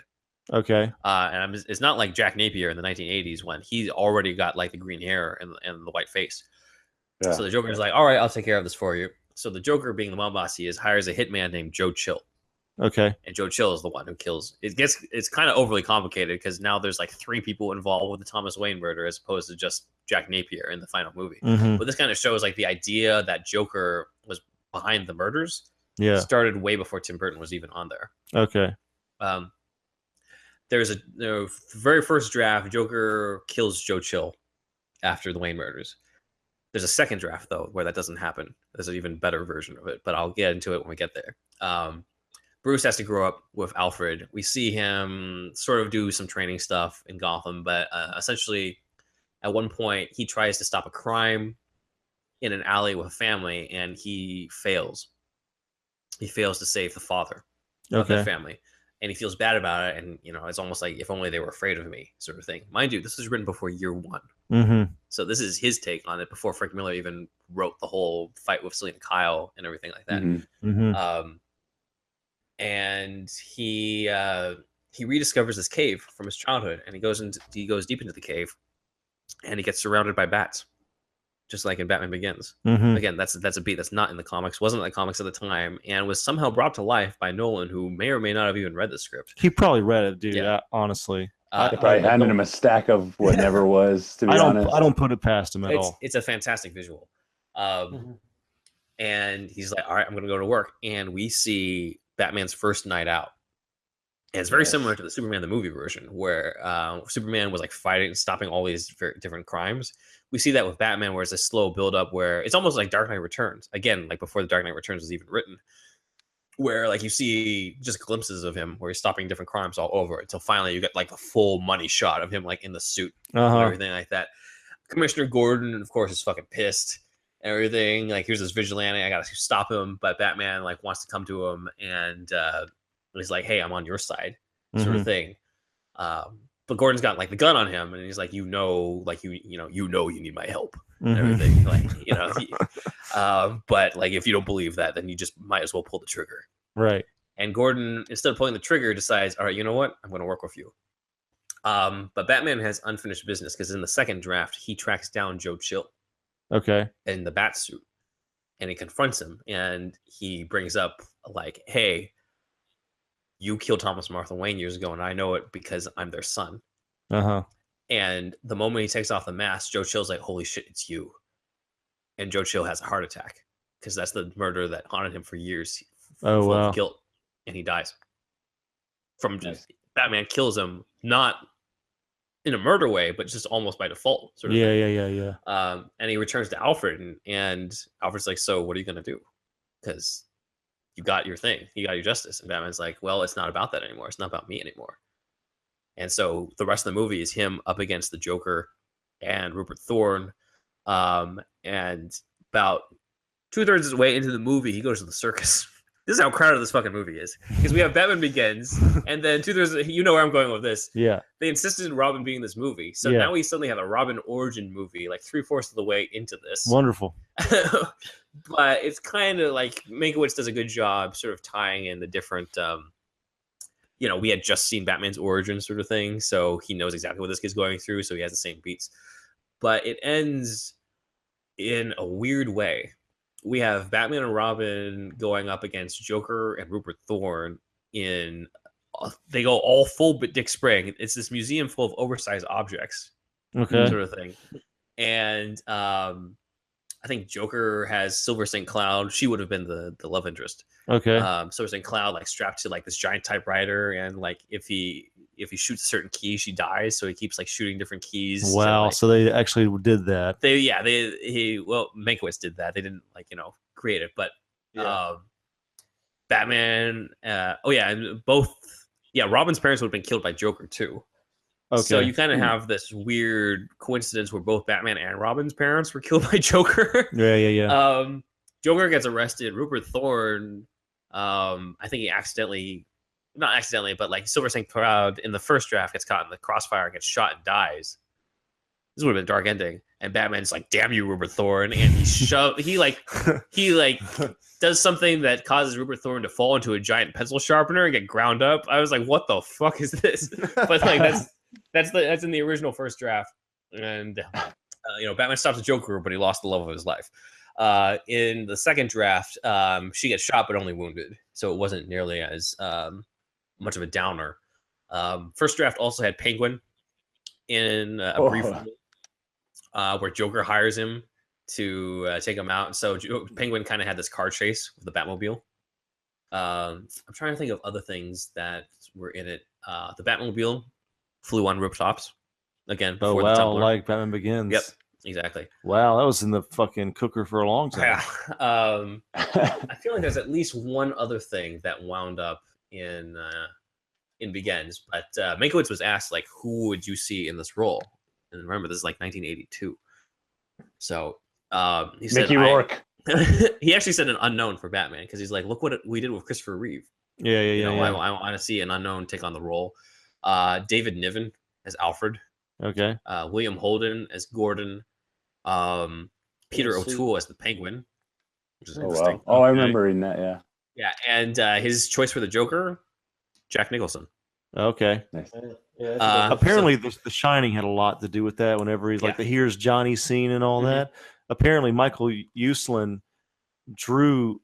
Speaker 2: Okay.
Speaker 1: And it's not like Jack Napier in the 1980s when he already got like the green hair and the white face. Yeah. So the Joker's like, all right, I'll take care of this for you. So the Joker, being the mob boss he is, hires a hitman named Joe Chill.
Speaker 2: Okay. And
Speaker 1: Joe Chill is the one who kills. It's kind of overly complicated because now there's like 3 people involved with the Thomas Wayne murder as opposed to just Jack Napier in the final movie.
Speaker 2: Mm-hmm.
Speaker 1: But this kind of shows like the idea that Joker was behind the murders.
Speaker 2: Yeah.
Speaker 1: Started way before Tim Burton was even on there.
Speaker 2: Okay.
Speaker 1: There's the very first draft, Joker kills Joe Chill after the Wayne murders. There's a second draft though where that doesn't happen. There's an even better version of it, but I'll get into it when we get there. Bruce has to grow up with Alfred. We see him sort of do some training stuff in Gotham, but essentially at one point he tries to stop a crime in an alley with a family and he fails. He fails to save the father of that family. And he feels bad about it. And, it's almost like if only they were afraid of me sort of thing. Mind you, this was written before year 1.
Speaker 2: Mm-hmm.
Speaker 1: So this is his take on it before Frank Miller even wrote the whole fight with Selina Kyle and everything like that.
Speaker 2: Mm-hmm.
Speaker 1: And he rediscovers this cave from his childhood, and he goes deep into the cave, and he gets surrounded by bats, just like in Batman Begins.
Speaker 2: Mm-hmm.
Speaker 1: Again, that's a beat that's not in the comics, wasn't in the comics at the time, and was somehow brought to life by Nolan, who may or may not have even read the script.
Speaker 2: He probably read it, dude. Yeah. Honestly,
Speaker 3: I probably handed him a stack of what never was. To be honest,
Speaker 2: I don't put it past him at all.
Speaker 1: It's a fantastic visual, and he's like, "All right, I'm going to go to work," and we see Batman's first night out. And it's very similar to the Superman the movie version, where Superman was like fighting, stopping all these very different crimes. We see that with Batman, where it's a slow build up, where it's almost like Dark Knight Returns. Again, like before the Dark Knight Returns was even written, where like you see just glimpses of him, where he's stopping different crimes all over until finally you get like the full money shot of him like in the suit and everything like that. Commissioner Gordon, of course, is fucking pissed. Everything like here's this vigilante, I gotta stop him, but Batman like wants to come to him and he's like, hey, I'm on your side, sort of thing. But Gordon's got like the gun on him, and he's like, you need my help and everything, but like if you don't believe that, then you just might as well pull the trigger,
Speaker 2: right?
Speaker 1: And Gordon, instead of pulling the trigger, decides, all right, you know what, I'm going to work with you. But Batman has unfinished business because in the second draft he tracks down Joe Chill.
Speaker 2: Okay.
Speaker 1: In the bat suit, and he confronts him, and he brings up like, hey, you killed Thomas and Martha Wayne years ago, and I know it because I'm their son. And the moment he takes off the mask, Joe Chill's like, holy shit, it's you. And Joe Chill has a heart attack because that's the murder that haunted him for years.
Speaker 2: Full
Speaker 1: of guilt, and he dies from just Batman kills him, not in a murder way, but just almost by default. Sort of
Speaker 2: thing.
Speaker 1: And he returns to Alfred, and Alfred's like, so what are you going to do? Because you got your thing. You got your justice. And Batman's like, well, it's not about that anymore. It's not about me anymore. And so the rest of the movie is him up against the Joker and Rupert Thorne. And about 2/3 of the way into the movie, he goes to the circus. This is how crowded this fucking movie is. Because we have Batman Begins, and then 2/3, you know where I'm going with this.
Speaker 2: Yeah.
Speaker 1: They insisted in Robin being in this movie. So now we suddenly have a Robin origin movie, like 3/4 of the way into this.
Speaker 2: Wonderful.
Speaker 1: But it's kind of like Mankiewicz does a good job sort of tying in the different, we had just seen Batman's origin sort of thing. So he knows exactly what this kid's going through. So he has the same beats. But it ends in a weird way. We have Batman and Robin going up against Joker and Rupert Thorne they go all full Dick Sprang. It's this museum full of oversized objects, sort of thing. And I think Joker has Silver St. Cloud. She would have been the love interest.
Speaker 2: Okay.
Speaker 1: Silver St. Cloud like strapped to like this giant typewriter, and like if he shoots a certain key, she dies. So he keeps like shooting different keys.
Speaker 2: Wow.
Speaker 1: Like,
Speaker 2: so they actually did that.
Speaker 1: Mankiewicz did that. They didn't like create it, but Batman. And both. Yeah, Robin's parents would have been killed by Joker too.
Speaker 2: Okay.
Speaker 1: So you kind of have this weird coincidence where both Batman and Robin's parents were killed by Joker.
Speaker 2: Yeah.
Speaker 1: Joker gets arrested. Rupert Thorne, I think he not accidentally, but like Silver St. Cloud in the first draft gets caught in the crossfire, gets shot and dies. This would have been a dark ending. And Batman's like, "Damn you, Rupert Thorne!" And he does something that causes Rupert Thorne to fall into a giant pencil sharpener and get ground up. I was like, "What the fuck is this?" But like that's in the original first draft. And Batman stops the Joker, but he lost the love of his life. In the second draft, she gets shot but only wounded, so it wasn't nearly as much of a downer. First draft also had Penguin in a brief where Joker hires him to take him out. So Penguin kind of had this car chase with the Batmobile. I'm trying to think of other things that were in it. The Batmobile flew on rooftops again.
Speaker 2: Oh wow, like Batman Begins.
Speaker 1: Yep, exactly.
Speaker 2: Wow, that was in the fucking cooker for a long time.
Speaker 1: Yeah. I feel like there's at least one other thing that wound up in Begins, but Mankiewicz was asked like, who would you see in this role? And remember, this is like 1982. So he said
Speaker 3: Mickey Rourke.
Speaker 1: He actually said an unknown for Batman because he's like, look what we did with Christopher Reeve.
Speaker 2: Yeah.
Speaker 1: I want to see an unknown take on the role. David Niven as Alfred.
Speaker 2: Okay.
Speaker 1: William Holden as Gordon. Peter O'Toole as the Penguin, which is interesting.
Speaker 3: Wow. I remember reading that. Yeah.
Speaker 1: Yeah, and his choice for the Joker, Jack Nicholson.
Speaker 2: Okay.
Speaker 3: Nice.
Speaker 2: Apparently, The Shining had a lot to do with that. Whenever he's like the "Here's Johnny" scene and all that. Apparently, Michael Uslan drew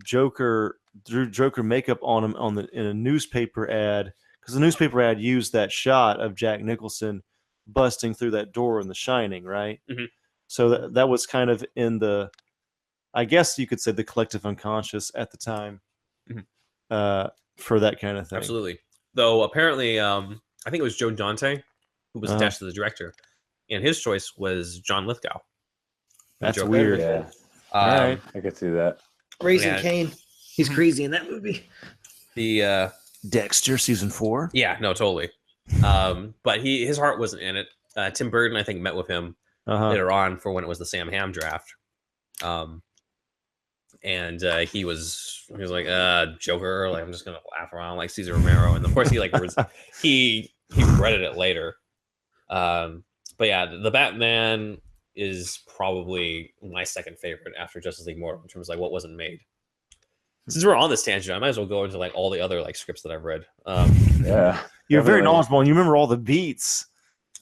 Speaker 2: Joker makeup on him in a newspaper ad, because the newspaper ad used that shot of Jack Nicholson busting through that door in The Shining, right?
Speaker 1: Mm-hmm.
Speaker 2: So that was kind of in the, I guess you could say, the collective unconscious at the time for that kind of thing.
Speaker 1: Absolutely. Though apparently, I think it was Joe Dante who was attached to the director, and his choice was John Lithgow.
Speaker 2: That's weird.
Speaker 3: Yeah.
Speaker 2: Right.
Speaker 3: I could see that.
Speaker 4: Raising Cain. He's crazy in that movie.
Speaker 1: The
Speaker 2: Dexter season 4.
Speaker 1: Yeah, no, totally. But his heart wasn't in it. Tim Burton, I think, met with him later on for when it was the Sam Hamm draft. And he was like, Joker, like I'm just gonna laugh around like Cesar Romero, and of course he he regretted it later. But yeah, the Batman is probably my second favorite after Justice League Mortal in terms of like what wasn't made. Since we're on this tangent, I might as well go into like all the other like scripts that I've read.
Speaker 3: Yeah,
Speaker 2: you're very knowledgeable, and you remember all the beats.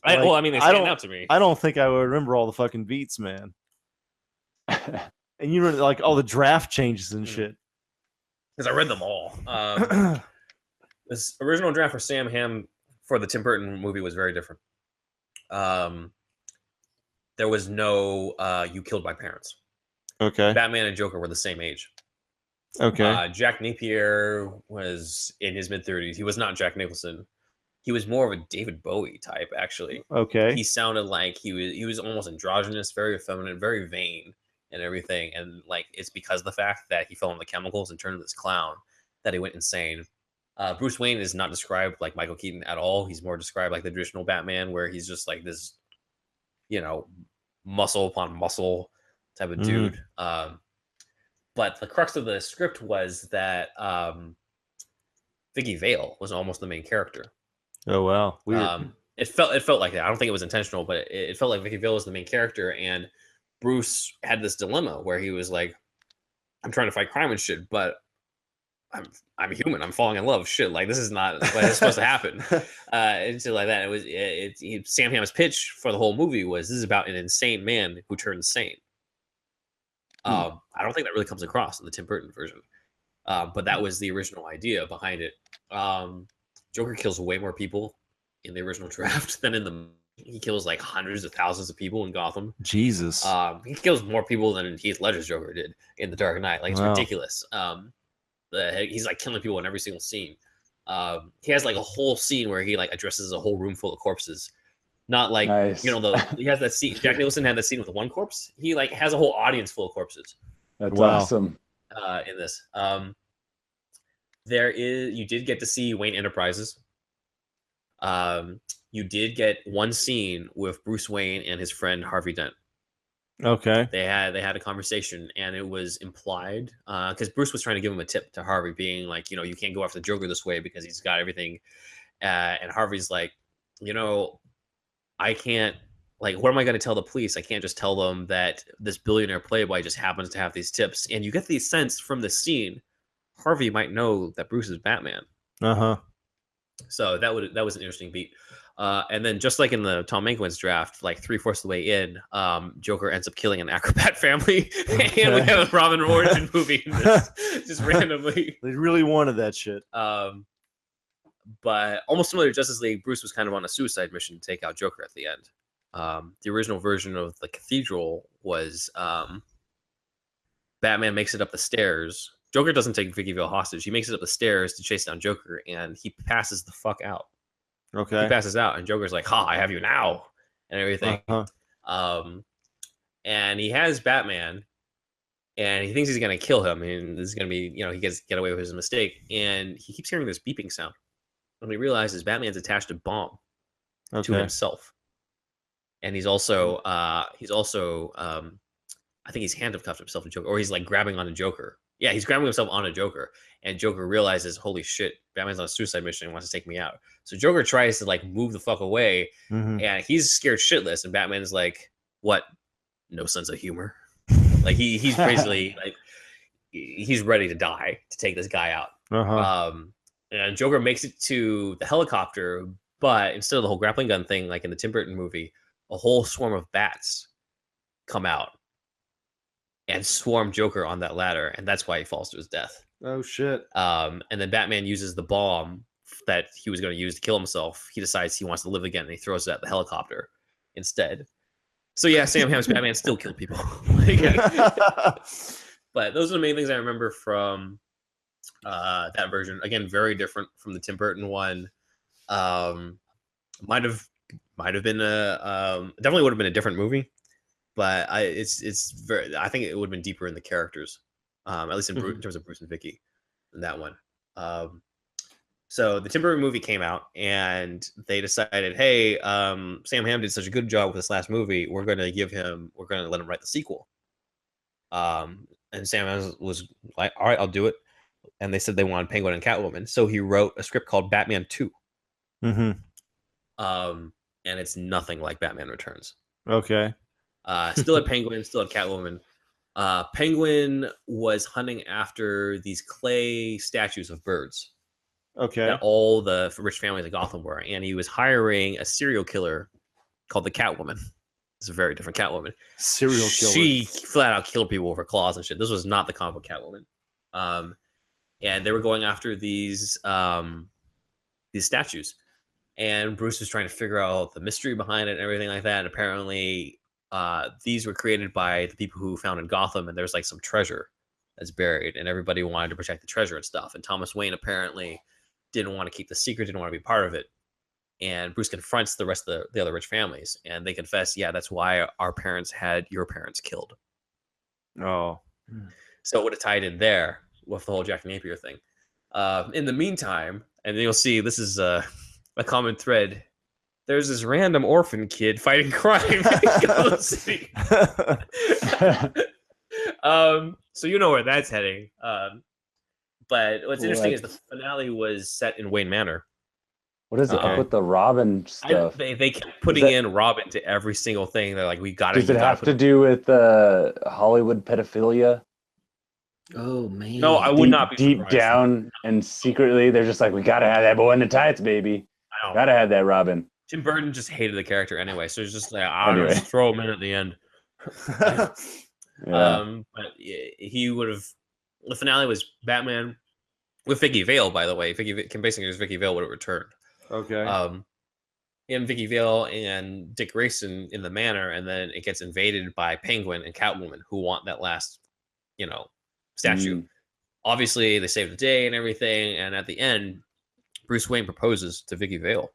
Speaker 1: They stand out to me.
Speaker 2: I don't think I would remember all the fucking beats, man. And you remember like all the draft changes and shit.
Speaker 1: Because I read them all. This original draft for Sam Hamm for the Tim Burton movie was very different. There was no "you killed my parents."
Speaker 2: Okay.
Speaker 1: Batman and Joker were the same age.
Speaker 2: Okay.
Speaker 1: Jack Napier was in his mid-30s. He was not Jack Nicholson. He was more of a David Bowie type, actually.
Speaker 2: Okay.
Speaker 1: He sounded like he was almost androgynous, very effeminate, very vain, and everything. And like it's because of the fact that he fell on the chemicals and turned into this clown that he went insane. Bruce Wayne is not described like Michael Keaton at all. He's more described like the traditional Batman, where he's just like this, muscle upon muscle type of dude. But the crux of the script was that Vicky Vale was almost the main character.
Speaker 2: Oh wow, weird.
Speaker 1: It felt like that. I don't think it was intentional, but it felt like Vicky Vale was the main character, and Bruce had this dilemma where he was like, "I'm trying to fight crime and shit, but I'm human. I'm falling in love. Shit, like this is not what is supposed to happen." And shit like that. Sam Hamm's pitch for the whole movie was, "This is about an insane man who turned sane." I don't think that really comes across in the Tim Burton version, but that was the original idea behind it. Joker kills way more people in the original draft than in the movie. He kills like hundreds of thousands of people in Gotham.
Speaker 2: Jesus.
Speaker 1: He kills more people than Heath Ledger's Joker did in The Dark Knight. Like, it's ridiculous. He's like killing people in every single scene. He has like a whole scene where he like addresses a whole room full of corpses. Not like he has that scene. Jack Nicholson had that scene with the one corpse. He like has a whole audience full of corpses.
Speaker 3: That's awesome.
Speaker 1: In this, you did get to see Wayne Enterprises. You did get one scene with Bruce Wayne and his friend Harvey Dent.
Speaker 2: Okay.
Speaker 1: They had a conversation, and it was implied because Bruce was trying to give him a tip to Harvey, being like, you can't go after the Joker this way because he's got everything. And Harvey's like, I can't, like, what am I going to tell the police? I can't just tell them that this billionaire playboy just happens to have these tips. And you get the sense from the scene, Harvey might know that Bruce is Batman. So that was an interesting beat. And then just like in the Tom Mankiewicz draft, like 3/4 of the way in, Joker ends up killing an acrobat family, and we have a Robin origin movie in this, just randomly.
Speaker 2: They really wanted that shit.
Speaker 1: But almost similar to Justice League, Bruce was kind of on a suicide mission to take out Joker at the end. The original version of the Cathedral was Batman makes it up the stairs. Joker doesn't take Vicky Vale hostage. He makes it up the stairs to chase down Joker, and he passes the fuck out.
Speaker 2: Okay.
Speaker 1: He passes out, and Joker's like, "Ha, I have you now," and everything. And he has Batman, and he thinks he's gonna kill him, and this is gonna be, he gets get away with his mistake, and he keeps hearing this beeping sound. And he realizes Batman's attached a bomb to himself, and he's also I think he's handcuffed himself to Joker, or he's like grabbing on a Joker. Yeah, he's grabbing himself on a Joker, and Joker realizes, holy shit, Batman's on a suicide mission and wants to take me out. So Joker tries to like move the fuck away, and he's scared shitless, and Batman's like, what? No sense of humor. Like he's basically like, he's ready to die to take this guy out. And Joker makes it to the helicopter, but instead of the whole grappling gun thing, like in the Tim Burton movie, a whole swarm of bats come out and swarm Joker on that ladder, and that's why he falls to his death.
Speaker 2: Oh shit.
Speaker 1: And then Batman uses the bomb that he was going to use to kill himself. He decides he wants to live again, and he throws it at the helicopter instead. So yeah, Sam Hamm's Batman still killed people. But those are the main things I remember from that version. Again, very different from the Tim Burton one. Might have been definitely would have been a different movie. But I think it would have been deeper in the characters, at least in terms of Bruce and Vicky, in that one. So the Tim Burton movie came out, and they decided, hey, Sam Hamm did such a good job with this last movie. We're going to let him write the sequel. And Sam Hamm was like, all right, I'll do it. And they said they wanted Penguin and Catwoman, so he wrote a script called Batman 2. And it's nothing like Batman Returns.
Speaker 2: Okay.
Speaker 1: Still had Penguin, still had Catwoman. Penguin was hunting after these clay statues of birds.
Speaker 2: Okay.
Speaker 1: That all the rich families of Gotham were, and he was hiring a serial killer called the Catwoman. It's a very different Catwoman.
Speaker 2: Serial killer.
Speaker 1: She flat out killed people with her claws and shit. This was not the comic book Catwoman. And they were going after these statues, and Bruce was trying to figure out the mystery behind it and everything like that. And apparently, these were created by the people who founded Gotham, and there's like some treasure that's buried, and everybody wanted to protect the treasure and stuff. And Thomas Wayne apparently didn't want to keep the secret, didn't want to be part of it. And Bruce confronts the rest of the other rich families, and they confess, yeah, that's why our parents had your parents killed.
Speaker 2: Oh.
Speaker 1: So it would have tied in there with the whole Jack Napier thing. In the meantime, and you'll see this is a common thread, there's this random orphan kid fighting crime in Gotham City. So you know where that's heading. But what's interesting is the finale was set in Wayne Manor.
Speaker 3: What is it up with the Robin stuff?
Speaker 1: They kept putting in Robin to every single thing. They're like, we got to.
Speaker 3: Does it have to do with Hollywood pedophilia?
Speaker 4: Oh man!
Speaker 1: No, I would not be
Speaker 3: deep
Speaker 1: surprised.
Speaker 3: Down and secretly. They're just like, we got to have that boy in the tights, baby. Got to have that Robin.
Speaker 1: Tim Burton just hated the character anyway, so it's just like, I don't know, just throw him in at the end. But he would have. The finale was Batman with Vicky Vale, by the way. Kim Basinger as Vicky Vale would have returned.
Speaker 2: Okay.
Speaker 1: him, Vicky Vale, and Dick Grayson in the manor, and then it gets invaded by Penguin and Catwoman, who want that last, statue. Obviously, they save the day and everything, and at the end, Bruce Wayne proposes to Vicky Vale.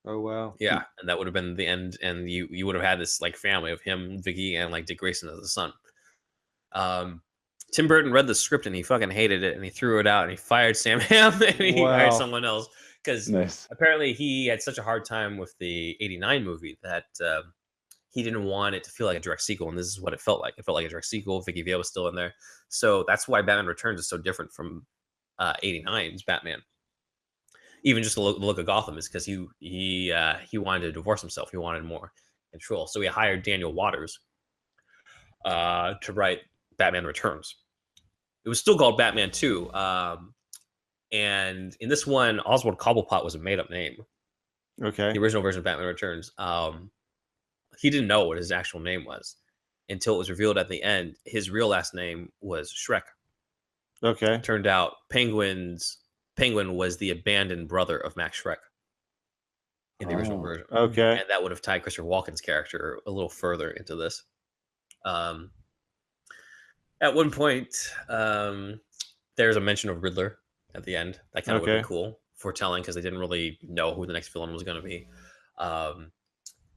Speaker 2: Oh wow.
Speaker 1: Yeah, and that would have been the end, and you would have had this like family of him, Vicky, and like Dick Grayson as the son. Tim Burton read the script and he fucking hated it, and he threw it out, and he fired Sam Hamm, and he hired someone else because apparently he had such a hard time with the '89 movie that he didn't want it to feel like a direct sequel, and this is what it felt like. It felt like a direct sequel. Vicky Vale was still in there, so that's why Batman Returns is so different from '89's Batman. Even just the look of Gotham is because he wanted to divorce himself. He wanted more control, so he hired Daniel Waters to write Batman Returns. It was still called Batman 2, and in this one, Oswald Cobblepot was a made-up name.
Speaker 2: Okay.
Speaker 1: The original version of Batman Returns. He didn't know what his actual name was until it was revealed at the end. His real last name was Shrek.
Speaker 2: Okay.
Speaker 1: Turned out Penguin was the abandoned brother of Max Shrek in the original version.
Speaker 2: Okay.
Speaker 1: And that would have tied Christopher Walken's character a little further into this. At one point, there's a mention of Riddler at the end. That kind of would have been cool, foretelling, because they didn't really know who the next villain was going to be.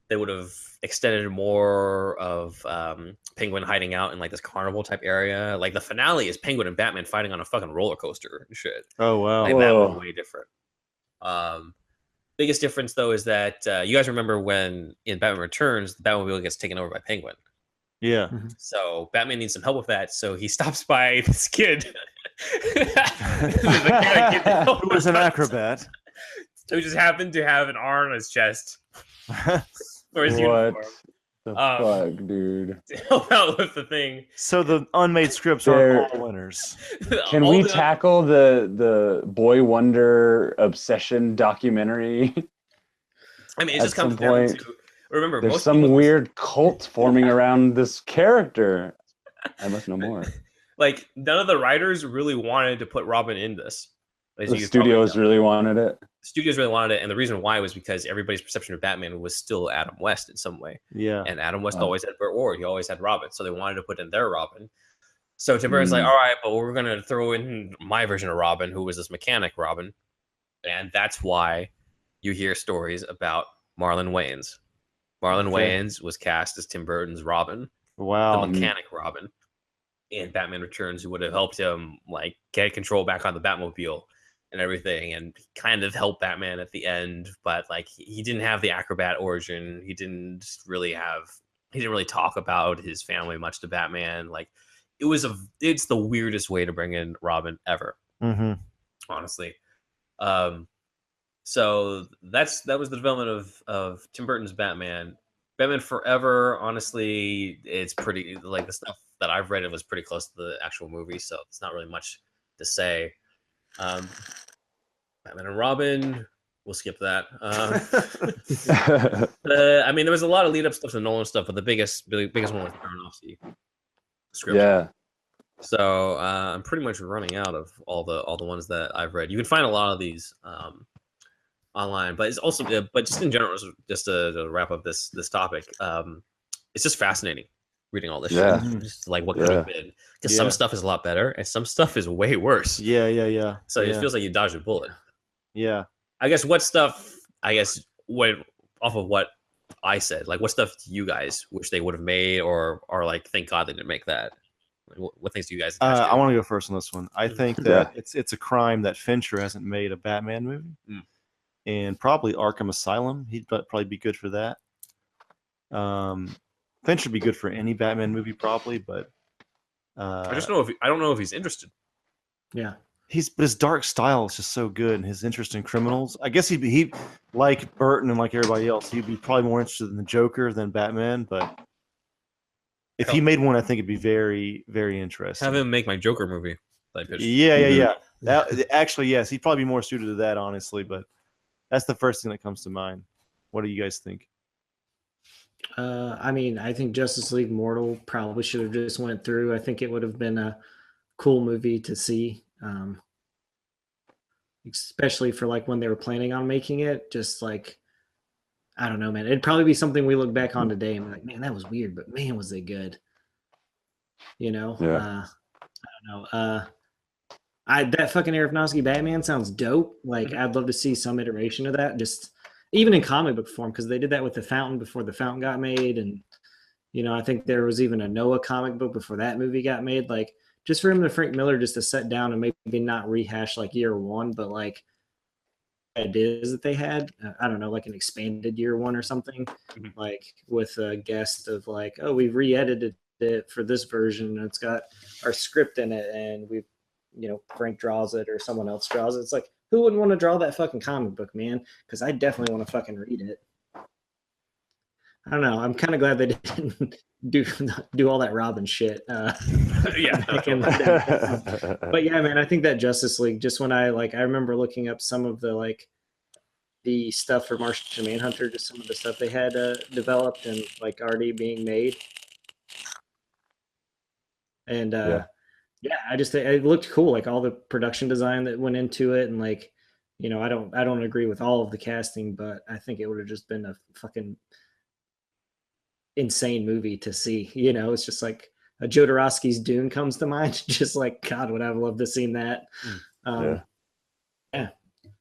Speaker 1: They would have extended more of Penguin hiding out in like this carnival type area. Like the finale is Penguin and Batman fighting on a fucking roller coaster and shit.
Speaker 2: Oh wow,
Speaker 1: like, that was way different. Biggest difference though is that you guys remember when in Batman Returns the Batmobile gets taken over by Penguin.
Speaker 2: Yeah.
Speaker 1: So Batman needs some help with that. So he stops by this kid
Speaker 2: who was an acrobat,
Speaker 1: who just happened to have an R on his chest.
Speaker 3: Or his uniform. The fuck, dude.
Speaker 1: To help out with the thing.
Speaker 2: So the unmade scripts are all winners.
Speaker 3: Can we tackle the Boy Wonder obsession documentary?
Speaker 1: I mean, it just comes down to remember.
Speaker 3: There's some weird cult forming around this character. I must know more.
Speaker 1: Like none of the writers really wanted to put Robin in this.
Speaker 3: The studios really wanted it.
Speaker 1: Studios really wanted it, and the reason why was because everybody's perception of Batman was still Adam West in some way.
Speaker 2: Yeah.
Speaker 1: And Adam West always had Burt Ward. He always had Robin, so they wanted to put in their Robin. So Tim Burton's like, all right, but we're going to throw in my version of Robin, who was this mechanic Robin. And that's why you hear stories about Marlon Wayans. Marlon Wayans was cast as Tim Burton's Robin.
Speaker 2: Wow.
Speaker 1: The mechanic Robin in Batman Returns, who would have helped him like get control back on the Batmobile and everything, and kind of help Batman at the end, but like he didn't have the acrobat origin. He didn't really talk about his family much to Batman. Like it's the weirdest way to bring in Robin ever, honestly. So that was the development of Tim Burton's Batman. Batman Forever, honestly, it's pretty, like the stuff that I've read, it was pretty close to the actual movie, so it's not really much to say. Batman and Robin, we'll skip that. I mean, there was a lot of lead up stuff to Nolan stuff, but the biggest one was Aronofsky script.
Speaker 3: Yeah.
Speaker 1: So I'm pretty much running out of all the ones that I've read. You can find a lot of these online, but it's also, but just in general, just to wrap up this topic, it's just fascinating reading all this shit. Just like what could have been, because some stuff is a lot better and some stuff is way worse.
Speaker 2: Yeah.
Speaker 1: So it feels like you dodged a bullet.
Speaker 2: Yeah.
Speaker 1: What off of what I said, like what stuff do you guys wish they would have made, or like thank God they didn't make that? Like, what things do you guys
Speaker 2: I want to go first on this one. I think that it's a crime that Fincher hasn't made a Batman movie. And probably Arkham Asylum. He'd probably be good for that. Fincher would be good for any Batman movie, probably, but
Speaker 1: I don't know if he's interested.
Speaker 4: Yeah,
Speaker 2: but his dark style is just so good, and his interest in criminals. I guess he like Burton and like everybody else, he'd be probably more interested in the Joker than Batman. But if he made one, I think it'd be very, very interesting.
Speaker 1: Have him make my Joker movie.
Speaker 2: Yeah. That actually, yes, he'd probably be more suited to that, honestly. But that's the first thing that comes to mind. What do you guys think?
Speaker 4: I mean, I think Justice League Mortal probably should have just went through. I think it would have been a cool movie to see, especially for like when they were planning on making it. Just like I don't know, man. It'd probably be something we look back on today and be like, man, that was weird, but man, was they good. You know?
Speaker 3: Yeah.
Speaker 4: I don't know. That fucking Aronofsky Batman sounds dope. Like, I'd love to see some iteration of that, just even in comic book form, because they did that with The Fountain before The Fountain got made. And, you know, I think there was even a Noah comic book before that movie got made. Like, just for him and Frank Miller just to sit down and maybe not rehash like year one, but like ideas that they had. I don't know, like an expanded year one or something, like with a guest of like, oh, we've re-edited it for this version and it's got our script in it and we've, you know, Frank draws it or someone else draws it. It's like, who wouldn't want to draw that fucking comic book, man? Because I definitely want to fucking read it. I don't know. I'm kind of glad they didn't do all that Robin shit.
Speaker 1: Yeah.
Speaker 4: But yeah, man, I think that Justice League, just when I remember looking up some of the stuff for Martian Manhunter, just some of the stuff they had developed and like already being made. And yeah, it looked cool, like all the production design that went into it, and like, you know, I don't agree with all of the casting, but I think it would have just been a fucking insane movie to see. You know, it's just like a Jodorowsky's Dune comes to mind. Just like, God, would I have loved to seen that. Yeah, I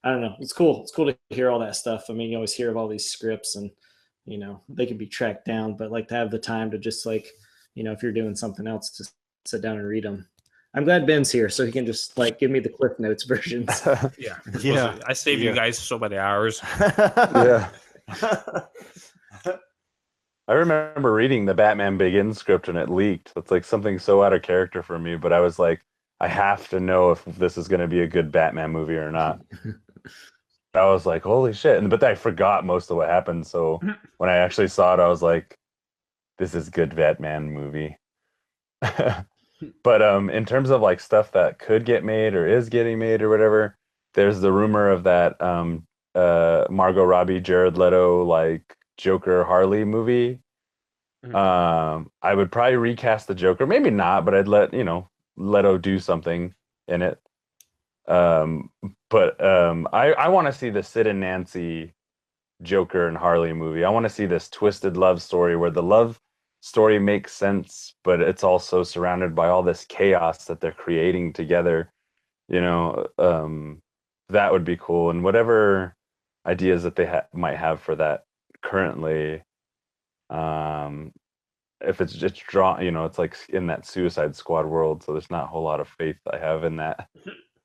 Speaker 4: don't know. It's cool. It's cool to hear all that stuff. I mean, you always hear of all these scripts and, you know, they can be tracked down, but like to have the time to just like, you know, if you're doing something else, to sit down and read them. I'm glad Ben's here so he can just like give me the Cliff Notes versions.
Speaker 1: Yeah. I saved you guys so many hours.
Speaker 3: Yeah. I remember reading the Batman Begins script and it leaked. It's like something so out of character for me, but I was like, I have to know if this is going to be a good Batman movie or not. I was like, holy shit. But I forgot most of what happened. So when I actually saw it, I was like, this is good Batman movie. But in terms of like stuff that could get made or is getting made or whatever, there's the rumor of that Margot Robbie, Jared Leto, like Joker Harley movie. I would probably recast the Joker, maybe not, but I'd let, you know, Leto do something in it. But I want to see the Sid and Nancy Joker and Harley movie. I want to see this twisted love story where the love story makes sense, but it's also surrounded by all this chaos that they're creating together. You know, that would be cool. And whatever ideas that they might have for that currently, if it's just drawn, you know, it's like in that Suicide Squad world, so there's not a whole lot of faith I have in that.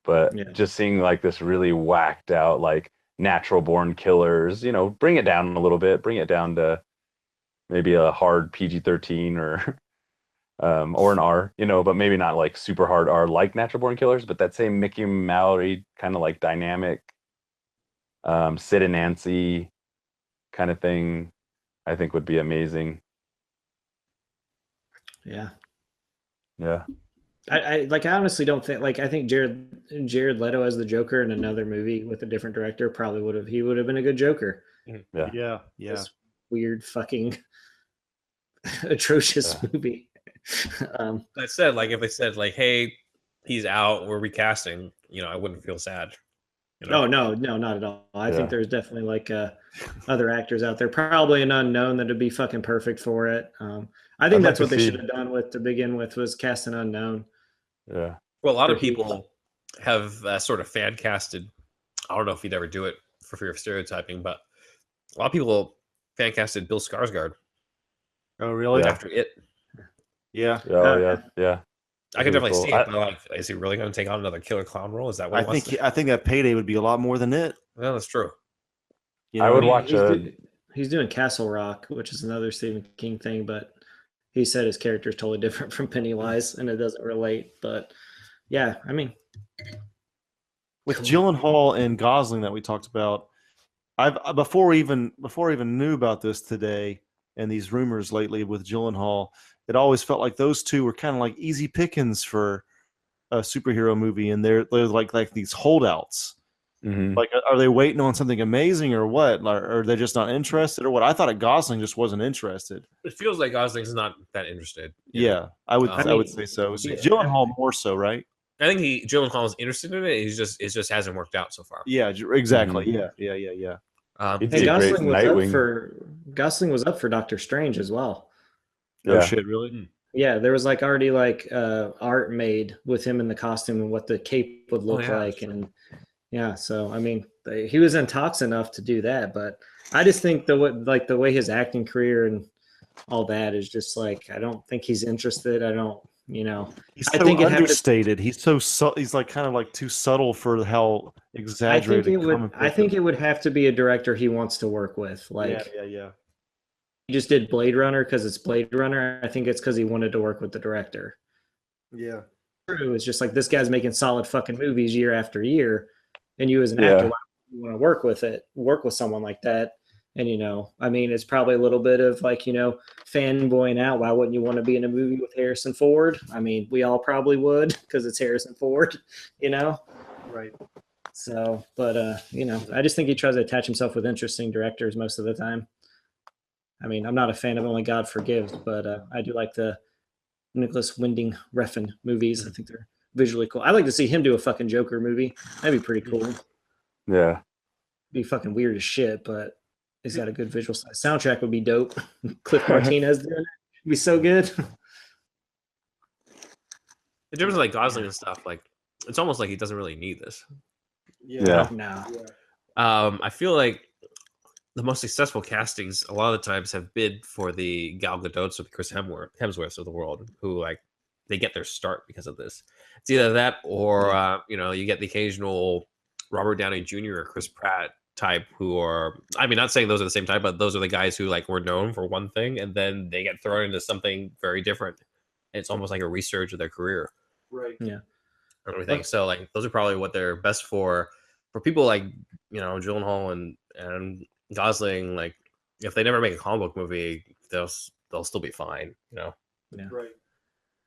Speaker 3: But just seeing like this really whacked out, like natural born killers, you know, bring it down a little bit, bring it down to maybe a hard PG-13 or an R, you know, but maybe not like super hard R like Natural Born Killers, but that same Mickey Mallory kind of like dynamic, Sid and Nancy kind of thing, I think would be amazing.
Speaker 4: Yeah. I honestly don't think, like, I think Jared Leto as the Joker in another movie with a different director probably would have been a good Joker.
Speaker 2: Yeah.
Speaker 4: This weird fucking atrocious movie.
Speaker 1: That said, like if they said like, hey, he's out, we're recasting, you know, I wouldn't feel sad. You know?
Speaker 4: No, not at all. I think there's definitely like other actors out there, probably an unknown that'd be fucking perfect for it. I think that's what they should have done to begin with, was cast an unknown.
Speaker 3: Yeah.
Speaker 1: Well, a lot of people have sort of fan casted. I don't know if you'd ever do it for fear of stereotyping, but a lot of people fan casted Bill Skarsgård.
Speaker 2: Oh, really?
Speaker 1: After it.
Speaker 2: Yeah.
Speaker 3: Yeah.
Speaker 1: I can definitely see it. But like, is he really going to take on another killer clown role? Is that what
Speaker 2: I think that payday would be a lot more than it.
Speaker 1: Well, that's true.
Speaker 2: You know,
Speaker 3: I would watch
Speaker 4: he's doing Castle Rock, which is another Stephen King thing, but he said his character is totally different from Pennywise and it doesn't relate. But yeah, I mean,
Speaker 2: with Gyllenhaal and Gosling that we talked about, before I even knew about this today and these rumors lately with Gyllenhaal, it always felt like those two were kind of like easy pickings for a superhero movie, and they're like these holdouts.
Speaker 3: Mm-hmm.
Speaker 2: Like, are they waiting on something amazing or what? Or are they just not interested or what? I thought Gosling just wasn't interested.
Speaker 1: It feels like Gosling's not that interested.
Speaker 2: Yeah, I would say so. Gyllenhaal more so, right?
Speaker 1: I think Gyllenhaal is interested in it. It just hasn't worked out so far.
Speaker 2: Yeah, exactly.
Speaker 3: Mm-hmm.
Speaker 2: Yeah.
Speaker 3: He'd
Speaker 4: And
Speaker 3: be a great
Speaker 4: Gosling was
Speaker 3: Nightwing.
Speaker 4: up for Doctor Strange as well.
Speaker 2: Oh
Speaker 3: Yeah.
Speaker 2: shit, really?
Speaker 4: Yeah, there was like already like art made with him in the costume and what the cape would look like, and yeah. So I mean, he was in talks enough to do that, but I just think the way his acting career and all that is just like, I don't think he's interested. I don't,
Speaker 2: He's
Speaker 4: I
Speaker 2: so
Speaker 4: think
Speaker 2: understated. He's so he's like kind of like too subtle for how exaggerated.
Speaker 4: I think it would have to be a director he wants to work with. Like,
Speaker 2: yeah.
Speaker 4: he just did Blade Runner because it's Blade Runner. I think it's because he wanted to work with the director.
Speaker 2: Yeah.
Speaker 4: True. It's just like, this guy's making solid fucking movies year after year, and you as an actor, why would you want to work with someone like that? And I mean, it's probably a little bit of like, fanboying out. Why wouldn't you want to be in a movie with Harrison Ford? I mean, we all probably would, because it's Harrison Ford,
Speaker 2: Right.
Speaker 4: So, but I just think he tries to attach himself with interesting directors most of the time. I mean, I'm not a fan of Only God Forgives, but I do like the Nicholas Winding Refn movies. I think they're visually cool. I'd like to see him do a fucking Joker movie. That'd be pretty cool.
Speaker 3: Yeah.
Speaker 4: Be fucking weird as shit, but he's got a good visual style. Soundtrack would be dope. Cliff Martinez doing it would be so good.
Speaker 1: In terms of like Gosling and stuff, like it's almost like he doesn't really need this.
Speaker 3: Yeah.
Speaker 4: No.
Speaker 1: I feel like the most successful castings a lot of the times have been for the Gal Gadots or the Chris Hemsworths of the world, who like they get their start because of this. It's either that or you get the occasional Robert Downey Jr. or Chris Pratt type who are, I mean, not saying those are the same type, but those are the guys who like were known for one thing and then they get thrown into something very different. It's almost like a resurge of their career.
Speaker 2: Right.
Speaker 4: Yeah.
Speaker 1: I don't think so. Like those are probably what they're best for people like Gyllenhaal and Gosling. Like if they never make a comic book movie, they'll still be fine.
Speaker 4: Yeah.
Speaker 2: Right.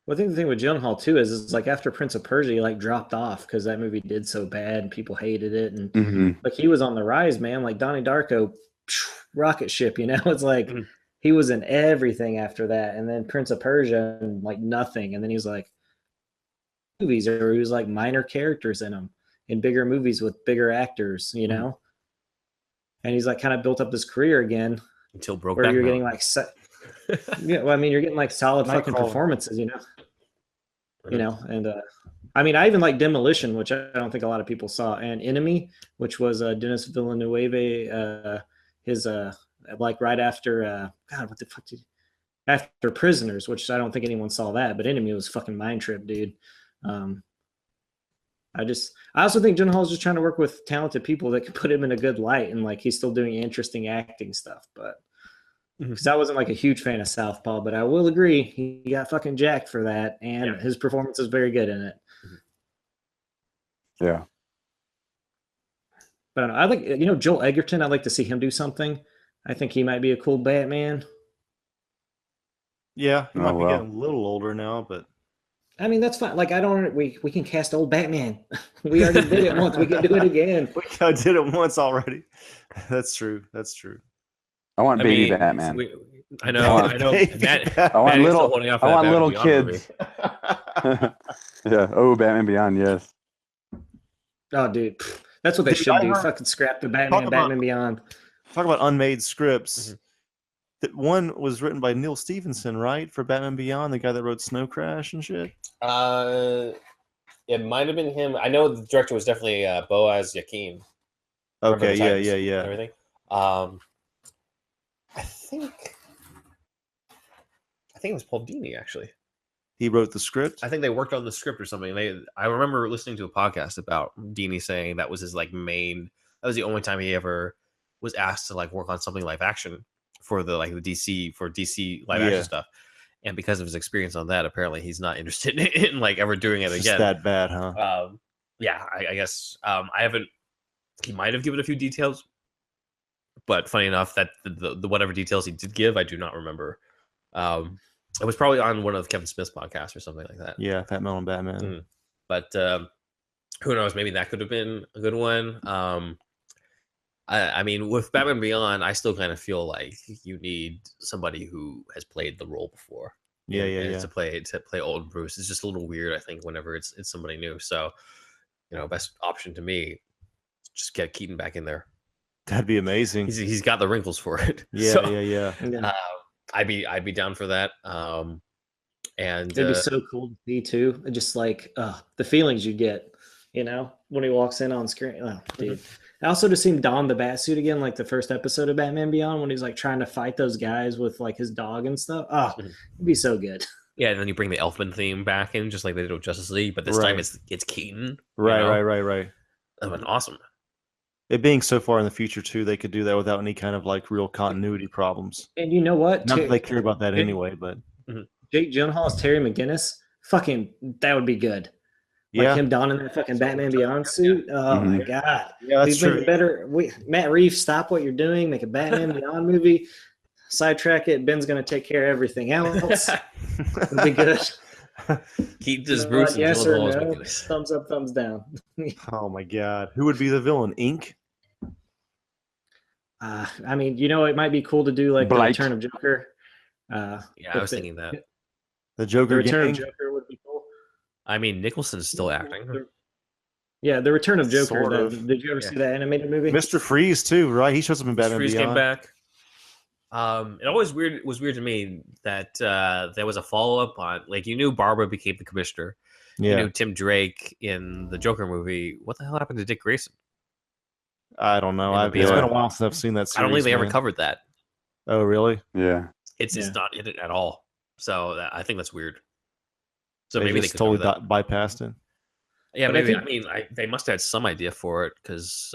Speaker 4: Well, I think the thing with Gyllenhaal too is like after Prince of Persia, he like dropped off because that movie did so bad and people hated it, and like he was on the rise, man. Like Donnie Darko, rocket ship, It's like he was in everything after that, and then Prince of Persia and like nothing, and then he was like movies, or he was like minor characters in them in bigger movies with bigger actors, and he's like kind of built up his career again
Speaker 1: until broke.
Speaker 4: Where you're getting like yeah, well, I mean, you're getting like solid fucking performances, and I mean, I even like Demolition, which I don't think a lot of people saw, and Enemy, which was Denis Villeneuve, his like right after God, what the fuck after Prisoners, which I don't think anyone saw that, but Enemy was fucking mind trip, dude. I also think Gyllenhaal's just trying to work with talented people that can put him in a good light, and like he's still doing interesting acting stuff, but. Because I wasn't like a huge fan of Southpaw, but I will agree he got fucking jacked for that, and his performance is very good in it.
Speaker 3: Yeah.
Speaker 4: But I like, Joel Edgerton. I'd like to see him do something. I think he might be a cool Batman.
Speaker 2: Yeah, he might be getting a little older now, but
Speaker 4: I mean, that's fine. Like, we can cast old Batman. We already did it once. We can do it again.
Speaker 2: I did it once already. That's true.
Speaker 3: I want baby Batman.
Speaker 1: I know.
Speaker 3: I want little kids. Yeah. Oh, Batman Beyond. Yes.
Speaker 4: Oh, dude, that's what they should do. Fucking scrap the Batman Beyond.
Speaker 2: Talk about unmade scripts. That one was written by Neil Stephenson, right? For Batman Beyond, the guy that wrote Snow Crash and shit.
Speaker 1: It might have been him. I know the director was definitely Boaz Yakin.
Speaker 2: Okay. Yeah.
Speaker 1: Everything. I think it was Paul Dini, actually.
Speaker 2: He wrote the script?
Speaker 1: I think they worked on the script or something. I remember listening to a podcast about Dini saying that was his like main. That was the only time he ever was asked to like work on something live action for the DC live action stuff. And because of his experience on that, apparently he's not interested in like ever doing it again.
Speaker 2: Just that bad, huh?
Speaker 1: Yeah, I guess I haven't. He might have given a few details. But funny enough, that the whatever details he did give, I do not remember. It was probably on one of Kevin Smith's podcasts or something like that.
Speaker 2: Yeah, Fat Melon Batman.
Speaker 1: But who knows? Maybe that could have been a good one. I mean, with Batman Beyond, I still kind of feel like you need somebody who has played the role before.
Speaker 2: Yeah.
Speaker 1: To play old Bruce. It's just a little weird, I think, whenever it's somebody new. So, best option to me, just get Keaton back in there.
Speaker 2: That'd be amazing.
Speaker 1: He's got the wrinkles for it.
Speaker 2: Yeah,
Speaker 1: so,
Speaker 2: yeah.
Speaker 1: I'd be down for that. And
Speaker 4: it'd be so cool to see too. Just like the feelings you get, when he walks in on screen. Oh, dude. I also just seen don the bat suit again, like the first episode of Batman Beyond, when he's like trying to fight those guys with like his dog and stuff. Oh, it'd be so good.
Speaker 1: Yeah, and then you bring the Elfman theme back in, just like they did with Justice League, but this time it's Keaton.
Speaker 2: Right.
Speaker 1: That would be awesome.
Speaker 2: It being so far in the future too, they could do that without any kind of like real continuity problems.
Speaker 4: And you know what?
Speaker 2: Not that they care about that anyway, but
Speaker 4: Jake Gyllenhaal as Terry McGinnis, fucking that would be good.
Speaker 2: Yeah,
Speaker 4: like him donning that fucking Batman Beyond suit. Oh my god!
Speaker 2: Yeah, that's true.
Speaker 4: Matt Reeves, stop what you're doing. Make a Batman Beyond movie. Sidetrack it. Ben's gonna take care of everything else. It'll be good.
Speaker 1: Keep this Bruce and
Speaker 4: yes or no? Thumbs up, thumbs down.
Speaker 2: Oh my god, who would be the villain? Ink.
Speaker 4: I mean, it might be cool to do like the Return of Joker.
Speaker 1: Yeah, I was thinking that
Speaker 2: the Joker.
Speaker 4: The Return of Joker would be cool.
Speaker 1: I mean, Nicholson's still acting.
Speaker 4: Yeah, the Return of Joker. Sort of. Did you ever see that animated movie?
Speaker 2: Mr. Freeze too, right? He shows up in Batman Beyond.
Speaker 1: Freeze came back. It always was weird to me that there was a follow up on, like, you knew Barbara became the commissioner. Yeah. You knew Tim Drake in the Joker movie. What the hell happened to Dick Grayson?
Speaker 2: I don't know. It's been a while since I've seen that series.
Speaker 1: I don't think they ever covered that.
Speaker 2: Oh, really?
Speaker 3: Yeah.
Speaker 1: It's not in it at all. So I think that's weird. So
Speaker 2: maybe they totally bypassed it.
Speaker 1: Yeah, maybe. They must have had some idea for it because,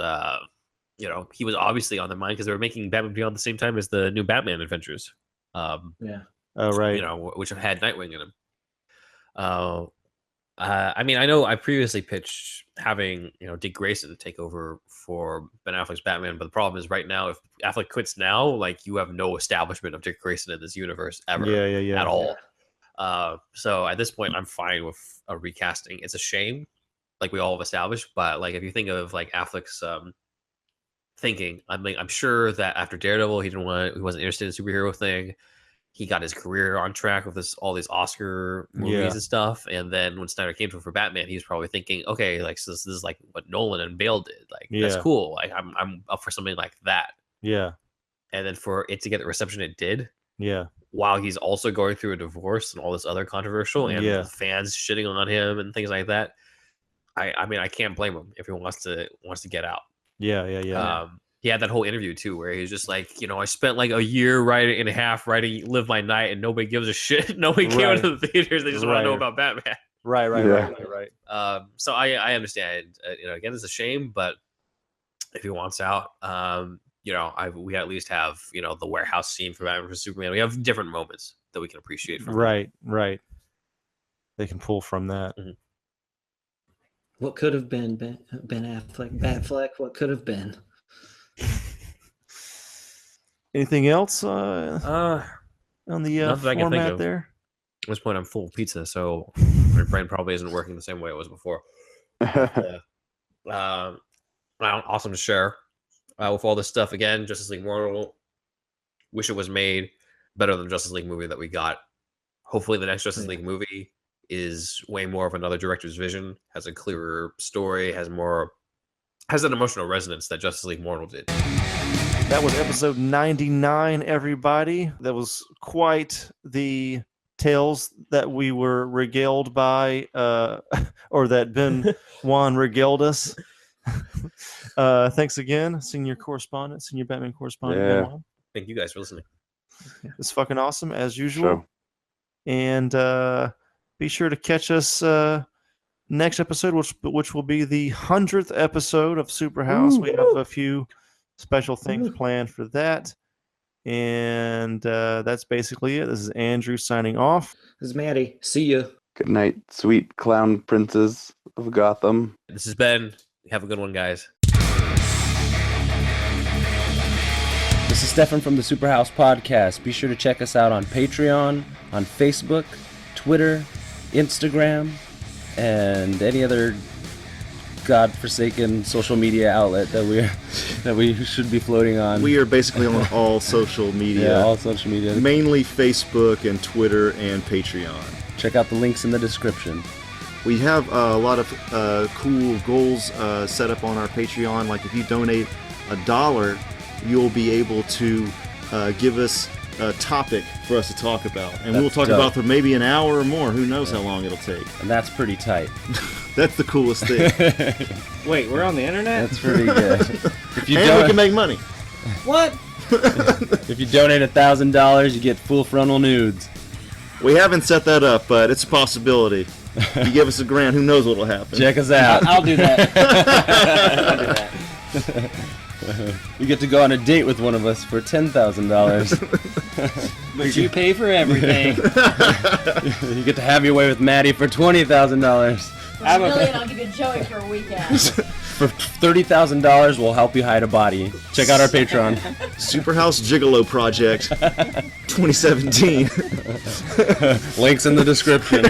Speaker 1: he was obviously on their mind because they were making Batman Beyond the same time as the new Batman Adventures.
Speaker 2: Yeah. Oh, right.
Speaker 1: Which have had Nightwing in them. I know I previously pitched having Dick Grayson take over for Ben Affleck's Batman, but the problem is right now, if Affleck quits now, like, you have no establishment of Dick Grayson in this universe ever, at all. So at this point, I'm fine with a recasting. It's a shame, like we all have established, but like if you think of like Affleck's thinking, I'm sure that after Daredevil, he wasn't interested in the superhero thing. He got his career on track with all these Oscar movies and stuff. And then when Snyder came to him for Batman, he was probably thinking, okay, like, so this is like what Nolan and Bale did. Like, that's cool. Like, I'm up for something like that.
Speaker 2: Yeah.
Speaker 1: And then for it to get the reception it did.
Speaker 2: Yeah.
Speaker 1: While he's also going through a divorce and all this other controversial and fans shitting on him and things like that. I mean, I can't blame him if he wants to get out.
Speaker 2: Yeah.
Speaker 1: He had that whole interview too, where he's just like, I spent like a year and a half writing Live My Night, and nobody gives a shit. Nobody came into the theaters. They just want to know about Batman.
Speaker 2: Right.
Speaker 1: So I understand. Again, it's a shame, but if he wants out, we at least have the warehouse scene for Batman vs Superman. We have different moments that we can appreciate from
Speaker 2: Right. They can pull from that.
Speaker 1: Mm-hmm.
Speaker 4: What could have been Ben Affleck, Batfleck? What could have been?
Speaker 2: Anything else on the format there?
Speaker 1: At this point, I'm full of pizza, so my brain probably isn't working the same way it was before. Awesome to share with all this stuff. Again, Justice League Immortal. Wish it was made better than the Justice League movie that we got. Hopefully, the next Justice League movie is way more of another director's vision, has a clearer story, has an emotional resonance that Justice League Immortal did.
Speaker 2: That was episode 99, everybody. That was quite the tales that we were regaled by, or that Ben Juan regaled us. Thanks again, Senior Batman Correspondent. Ben Juan.
Speaker 1: Thank you guys for listening.
Speaker 2: It's fucking awesome, as usual. Sure. And be sure to catch us next episode, which will be the 100th episode of SuperHouse. We have a few special things planned for that. And that's basically it. This is Andrew signing off.
Speaker 4: This is Maddie. See ya.
Speaker 3: Good night, sweet clown princes of Gotham.
Speaker 1: This is Ben. Have a good one, guys.
Speaker 5: This is Stefan from the SuperHouse Podcast. Be sure to check us out on Patreon, on Facebook, Twitter, Instagram, and any other godforsaken social media outlet that we should be floating on.
Speaker 2: We are basically on all social media.
Speaker 5: Yeah, all social media.
Speaker 2: Mainly Facebook and Twitter and Patreon.
Speaker 5: Check out the links in the description.
Speaker 2: We have a lot of cool goals set up on our Patreon. Like if you donate $1, you'll be able to give us a topic for us to talk about. And we'll talk about for maybe an hour or more. Who knows how long it'll take.
Speaker 5: And that's pretty tight.
Speaker 2: That's the coolest thing.
Speaker 4: Wait, we're on the internet?
Speaker 5: That's pretty good. If you
Speaker 2: and we can make money.
Speaker 4: What?
Speaker 5: If you donate $1,000, you get full frontal nudes.
Speaker 2: We haven't set that up, but it's a possibility. You give us $1,000, who knows what'll happen.
Speaker 5: Check us out.
Speaker 4: I'll do that. I'll do that.
Speaker 5: You get to go on a date with one of us for $10,000.
Speaker 4: But you pay for everything.
Speaker 5: You get to have your way with Maddie for $20,000.
Speaker 6: For $1 million, I'll give you Joey for a weekend.
Speaker 5: For $30,000, we'll help you hide a body. Check out our Patreon.
Speaker 2: SuperHouse Gigolo Project 2017.
Speaker 5: Links in the description.